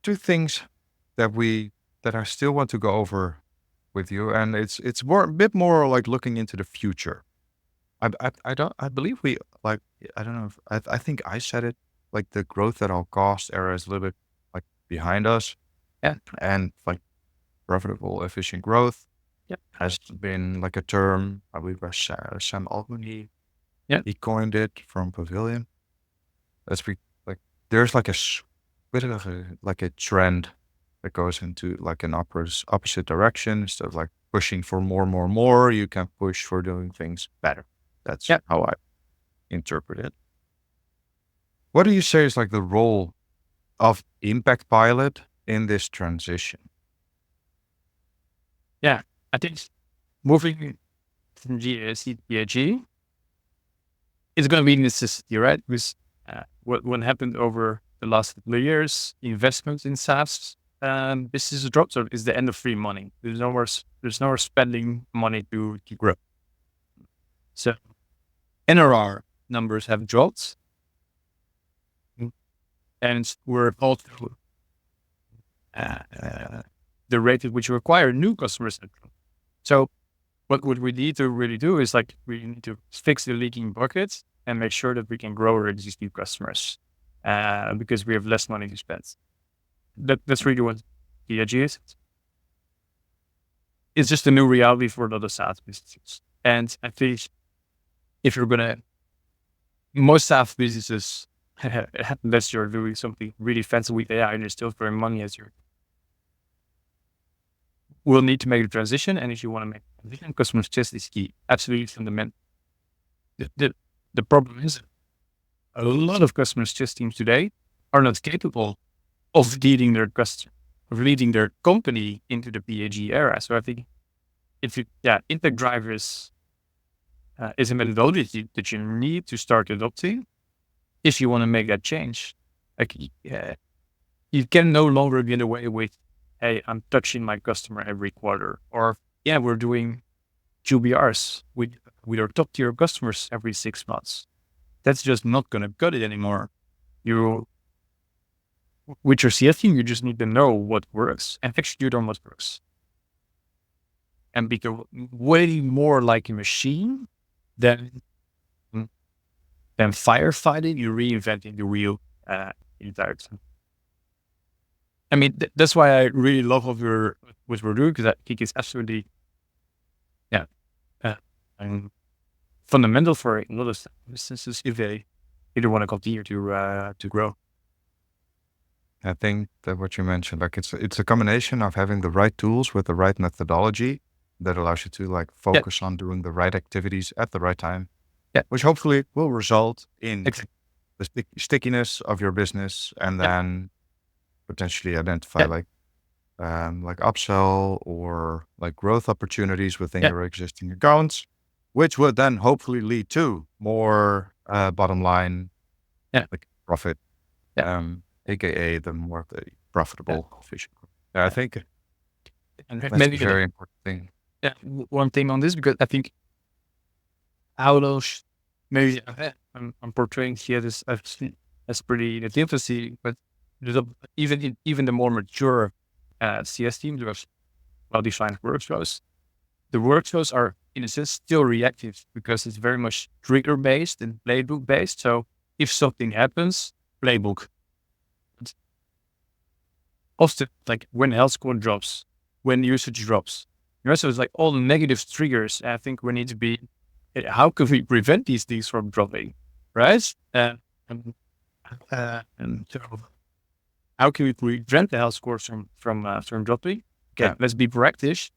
two things that I still want to go over with you, and it's more a bit more like looking into the future. I believe we like I don't know if I think I said it, like the growth at all cost era is a little bit like behind us, Yeah. and like profitable efficient growth Yeah. has been like a term. I believe by Sam Altman, Yeah. he coined it from Pavilion. Like there's like bit of like a trend that goes into like an opposite direction. Instead of like pushing for more, you can push for doing things better. That's Yeah. how I interpret it. What do you say is like the role of ImpactPilot in this transition? Yeah. I think moving from GAC to PAG is going to be a necessity, right? Because what happened over the last couple of years, investments in SaaS business dropped, so it's the end of free money. There's no more spending money to grow. So NRR numbers have dropped, and we're also the rate at which we acquire new customers. So what we need to really do is like we need to fix the leaking buckets and make sure that we can grow our existing customers because we have less money to spend. That's really what PAG is. It's just a new reality for a lot of SaaS businesses. And I think if you're most SaaS businesses, unless you're doing something really fancy with AI and you're still throwing money as your will need to make the transition. And if you want to make the transition, customer success is key. Absolutely fundamental. The problem is a lot of customer success teams today are not capable of leading their company into the PAG era. So I think impact drivers is a methodology that you need to start adopting if you want to make that change. Like, you can no longer get away with, hey, I'm touching my customer every quarter, or we're doing QBRs with our top tier customers every 6 months. That's just not going to cut it anymore. With your CS team, you just need to know what works and execute on what works, and become way more like a machine than firefighting. You're reinventing the wheel entire time. I mean, that's why I really love what we're doing, because I think it's absolutely, fundamental for a lot of businesses if they either want to continue to grow. I think that what you mentioned, like it's a combination of having the right tools with the right methodology that allows you to like focus on doing the right activities at the right time, which hopefully will result in the stickiness of your business, and then potentially identify like upsell or like growth opportunities within your existing accounts, which would then hopefully lead to more bottom line, like profit, aka the more the profitable efficient. I think and that's maybe a very important thing. Yeah, one thing on this, because I think out of maybe I'm portraying here this as pretty the infancy, but there's even the more mature CS team, there was well-defined workflows. The workflows are in a sense still reactive because it's very much trigger based and playbook based. So if something happens, playbook. Often, like when health score drops, when usage drops, so it's like all the negative triggers. I think we need to be, how can we prevent these things from dropping, right? And so how can we prevent the health scores from dropping? Okay, let's be proactive,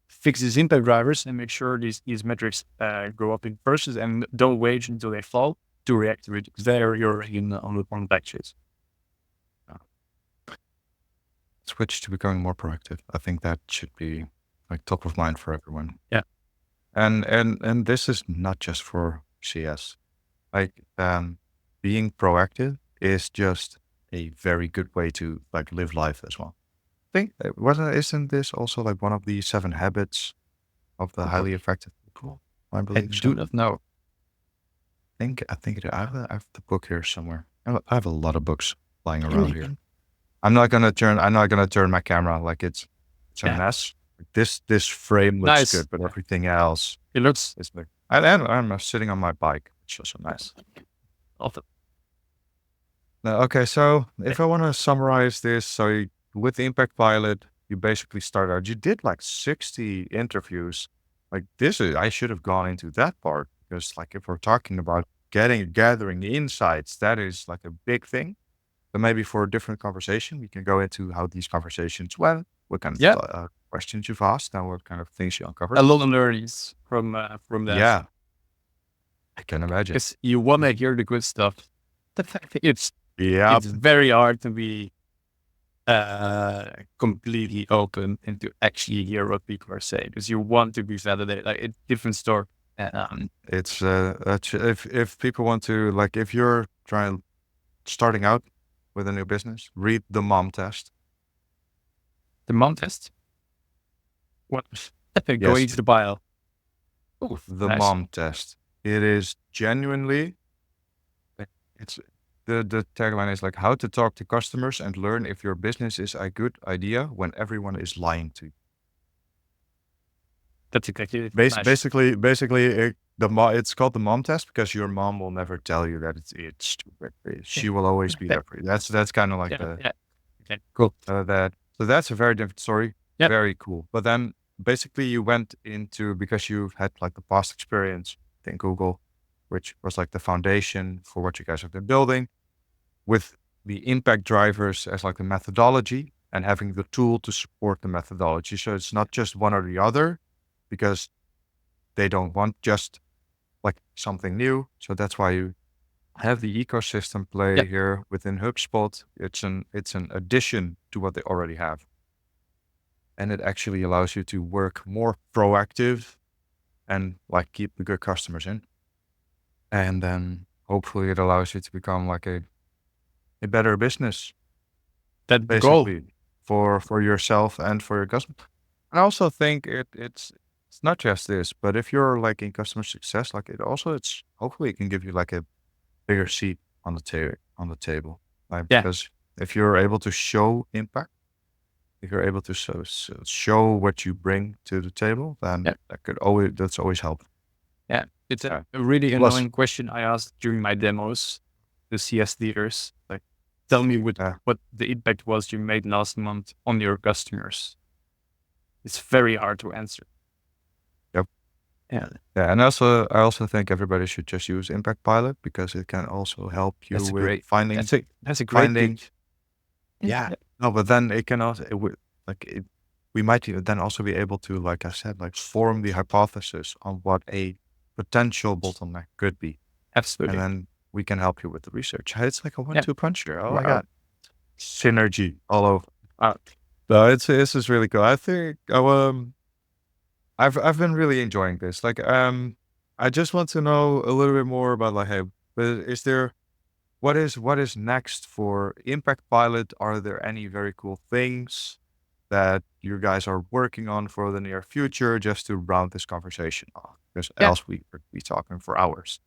fix these impact drivers, and make sure these metrics go up in process, and don't wait until they fall to react to it. There you're on the wrong batches. switch to becoming more proactive. I think that should be like top of mind for everyone. Yeah. And this is not just for CS. Like being proactive is just a very good way to like live life as well. I think isn't this also like one of the 7 habits of the highly effective people? I I believe do so. not know. I think I have the book here somewhere. I have a lot of books lying around here. I'm not gonna turn my camera like it's a Yeah. mess. This frame looks Nice. good, but everything else It looks is like I'm sitting on my bike, which is also nice. awesome. Now, okay, so if I want to summarize this, with the Impact Pilot, you basically start out. You did like 60 interviews. Like I should have gone into that part because, like, if we're talking about gathering the insights, that is like a big thing. But maybe for a different conversation, we can go into how these conversations went, what kind Yeah. of questions you've asked, and what kind of things you uncovered. A lot of learnings from that. Yeah, I can imagine. Because you want to hear the good stuff. It's Yeah, very hard to be completely open and to actually hear what people are saying because you want to be validated. Like it's different story. it's if people want to like if you're starting out with a new business, read the mom test. The mom test. What? Go Yes. into the bio. Ooh, The nice. mom test. It is genuinely. It's the tagline is like how to talk to customers and learn if your business is a good idea when everyone is lying to you. That's exactly it. Nice. Basically, it's called the mom test because your mom will never tell you that it's stupid. She will always be there for you. That's kind of like Okay, cool. so that's a very different story. Yep. Very cool. But then basically you went into because you've had like the past experience in Google, which was like the foundation for what you guys have been building, with the impact drivers as like the methodology and having the tool to support the methodology. So it's not just one or the other because they don't want just like something new. So that's why you have the ecosystem play here within HubSpot. It's an addition to what they already have. And it actually allows you to work more proactive and like keep the good customers in. And then hopefully it allows you to become like a better business. That's the Basically goal. for yourself and for your customer. And I also think it's not just this, but if you're like in customer success, like it's hopefully it can give you like a bigger seat on the table. Like, because if you're able to show impact, if you're able to show what you bring to the table, then that's always help. Yeah, it's a really annoying question I asked during my demos, the CS leaders. Like, tell me what the impact was you made last month on your customers. It's very hard to answer. Yep. Yeah. Yeah, and I also think everybody should just use ImpactPilot because it can also help you with finding. That's a great thing. Yeah. No, but then it can also we might then also be able to, like I said, like form the hypothesis on what a potential bottleneck could be. Absolutely. And then we can help you with the research. It's like a 1-2 punch here. Oh my God. Synergy all over. No, this is really cool. I think I've been really enjoying this. Like I just want to know a little bit more about like, hey, is there what is next for ImpactPilot? Are there any very cool things that you guys are working on for the near future, just to round this conversation off? Because else we could be talking for hours.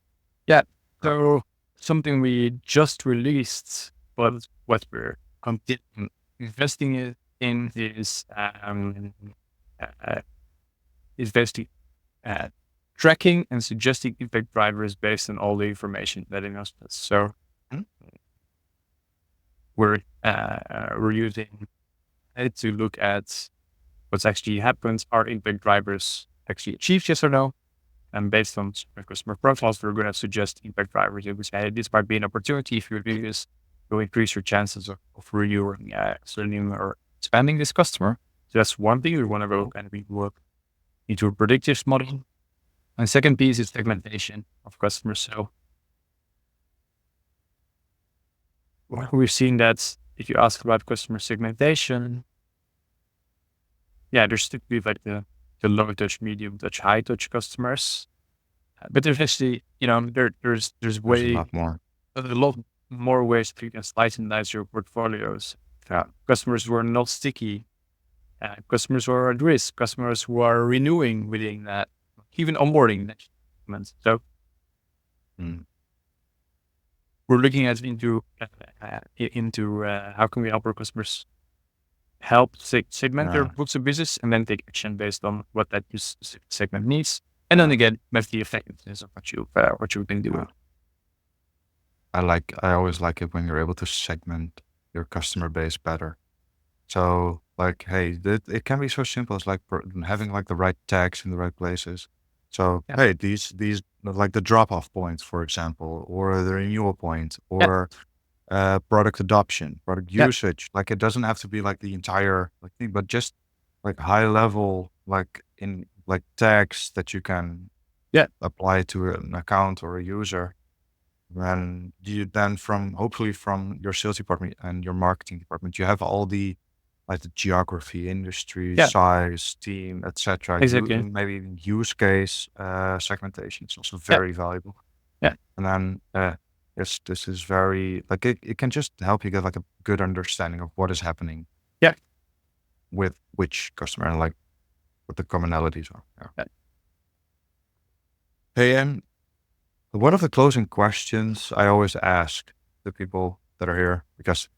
Yeah. So something we just released, but what we're investing in is basically tracking and suggesting impact drivers based on all the information that it knows. So we're using it to look at what's actually happens. Are impact drivers actually achieved, yes or no? And based on customer profiles, we're going to suggest impact drivers. We say, hey, this might be an opportunity. If you do this, you'll increase your chances of renewing, or expanding this customer. So that's one thing we want to go and we work into a predictive model. And second piece is segmentation of customers. So we've seen that if you ask about customer segmentation, there's typically like the low touch, medium touch, high touch customers. But there's actually, there's There's a way lot more. a lot more ways that you can slice and dice your portfolios. Customers who are not sticky, customers who are at risk, customers who are renewing within that, even onboarding next month. So we're looking into how can we help our customers help segment their books of business and then take action based on what that segment needs, and then again measure the effectiveness of what you've been doing. I always like it when you're able to segment your customer base better. So like, hey, it can be so simple as like having like the right tags in the right places. So hey, these like the drop-off points, for example, or the renewal point, or product adoption, product usage. Like it doesn't have to be like the entire like thing, but just like high level, like in like tags that you can apply to an account or a user. And you then hopefully from your sales department and your marketing department, you have all the like the geography, industry, size, team, etc. Exactly. Maybe even use case segmentation is also very valuable. And then this is very like it can just help you get like a good understanding of what is happening. With which customer and like what the commonalities are. Hey, and one of the closing questions I always ask the people that are here, because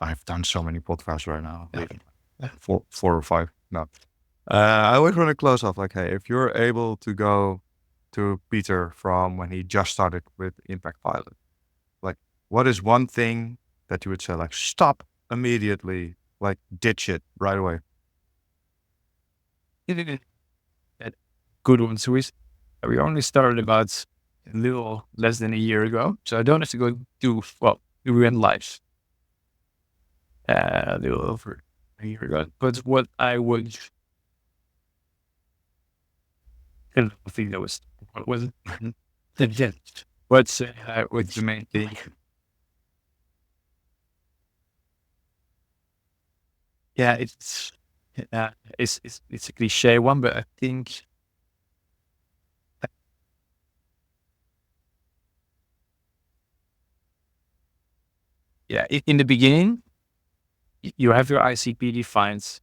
I've done so many podcasts right now, four or five. No, I always want to close off like, hey, if you're able to go to Pieter from when he just started with ImpactPilot, like what is one thing that you would say, like stop immediately, like ditch it right away? Good one. So we only started about a little less than a year ago, so I don't have to go we went live a little over a year ago. But what I would, I don't think that was what was it? What's the main thing? Yeah, it's a cliche one, but I think. Yeah, in the beginning, you have your ICP defined,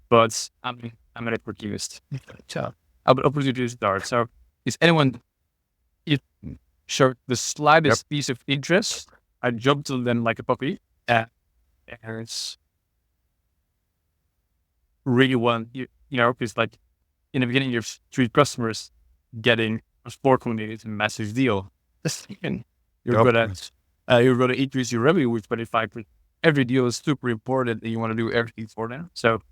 but I'm a networkist. So I'll put you to start. So is anyone showed the slightest piece of interest, I jumped on them like a puppy. And it's really because like in the beginning, you have 3 customers getting a 4 communities, a massive deal. You're going to increase your revenue with 25%. Every deal is super important and you want to do everything for them. So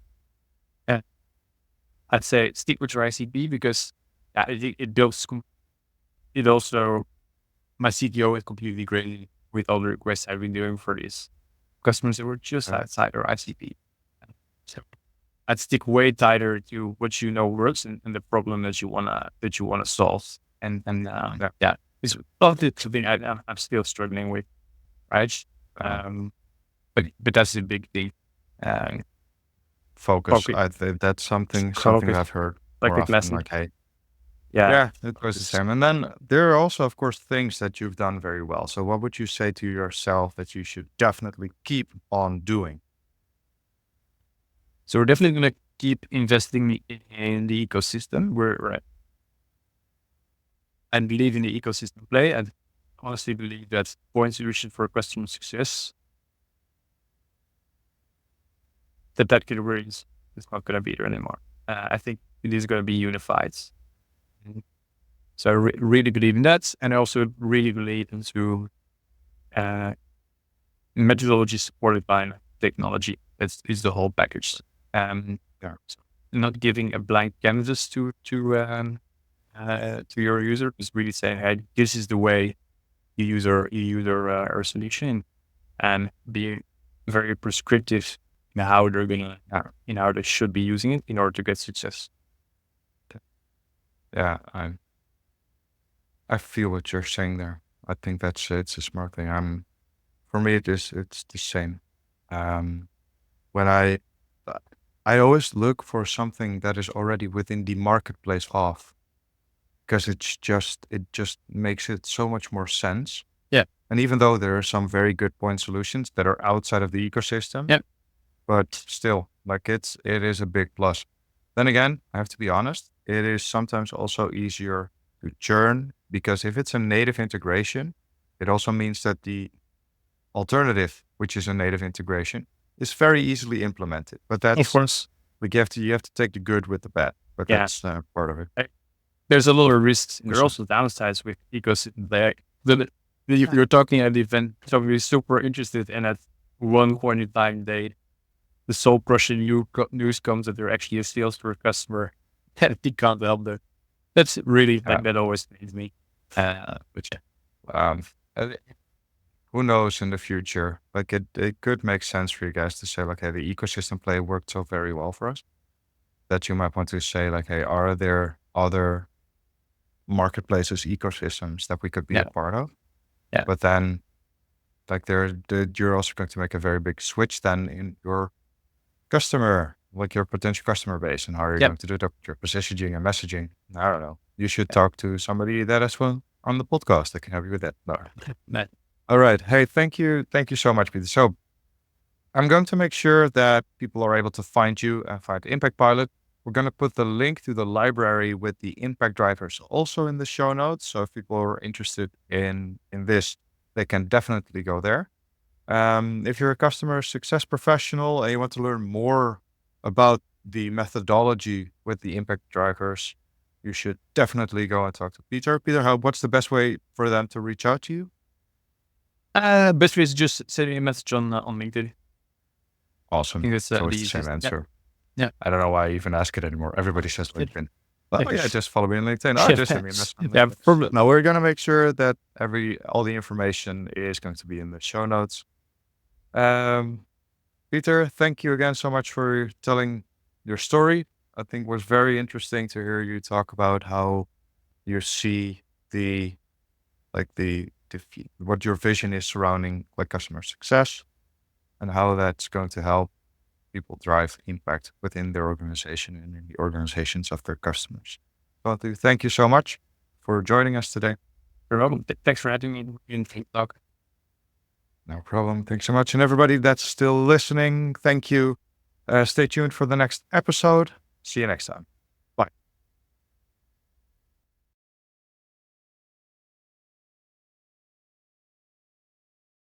I'd say stick with your ICP because it builds. It also, my CTO is completely great with all the requests I've been doing for these customers that were just outside our ICP. So I'd stick way tighter to what works and the problem that you wanna solve. It's something I'm still struggling with, right? But that's the big thing. Focus. I think that's something I've heard like more the often. classic. Like, hey, it goes the same. And then there are also, of course, things that you've done very well. So what would you say to yourself that you should definitely keep on doing? So we're definitely going to keep investing in the ecosystem. I believe in the ecosystem play, and honestly believe that point solution for customer success, that category is not going to be there anymore. I think it is going to be unified. So I really believe in that, and I also really believe into methodology supported by technology. It's the whole package. So not giving a blank canvas to your user, is really saying, hey, this is the way you use our solution, and being very prescriptive in how they're gonna, in how they should be using it in order to get success. Yeah, I feel what you're saying there. I think it's a smart thing. I'm For me, it's the same. When I always look for something that is already within the marketplace of, because it just makes it so much more sense. Yeah. And even though there are some very good point solutions that are outside of the ecosystem, Yep. but still, like it is a big plus. Then again, I have to be honest, it is sometimes also easier to churn because if it's a native integration, it also means that the alternative, which is a native integration, is very easily implemented. But Of that's course. like you have to take the good with the bad. But Yeah. that's part of it. There's a lot of risks. There are Listen. also downsides with ecosystem. If you're talking at the event, somebody is super interested, and at one point in time, the sole crushing news comes that they're actually a sales for a customer, and they can't help that. That's really Yeah. that always pains me. But yeah. Uh, Who knows in the future? Like it could make sense for you guys to say, like, hey, the ecosystem play worked so very well for us that you might want to say, like, hey, are there other marketplaces, ecosystems that we could be Yeah. a part of? Yeah. But then, like, you're also going to make a very big switch then in your customer, like your potential customer base, and how you're Yep. going to do that with your positioning and messaging. I don't know. You should talk to somebody that is on the podcast that can help you with that. No. Matt. All right. Hey, thank you so much, Peter. So I'm going to make sure that people are able to find you and find ImpactPilot. We're going to put the link to the library with the impact drivers also in the show notes. So if people are interested in this, they can definitely go there. If you're a customer success professional and you want to learn more about the methodology with the impact drivers, you should definitely go and talk to Peter. Peter, what's the best way for them to reach out to you? Best way is just send me a message on LinkedIn. Awesome. I think it's It's the always the easiest. same answer. Yeah. I don't know why I even ask it anymore. Everybody says LinkedIn. Oh Yeah. yeah, just follow me on LinkedIn. Oh, just send me a message on Yeah, LinkedIn. probably. Now we're gonna make sure that all the information is going to be in the show notes. Peter, thank you again so much for telling your story. I think it was very interesting to hear you talk about how you see what your vision is surrounding like customer success and how that's going to help people drive impact within their organization and in the organizations of their customers. So thank you so much for joining us today. You're welcome. Thanks for having me in Talk. No problem. Thanks so much. And everybody that's still listening, thank you. Stay tuned for the next episode. See you next time.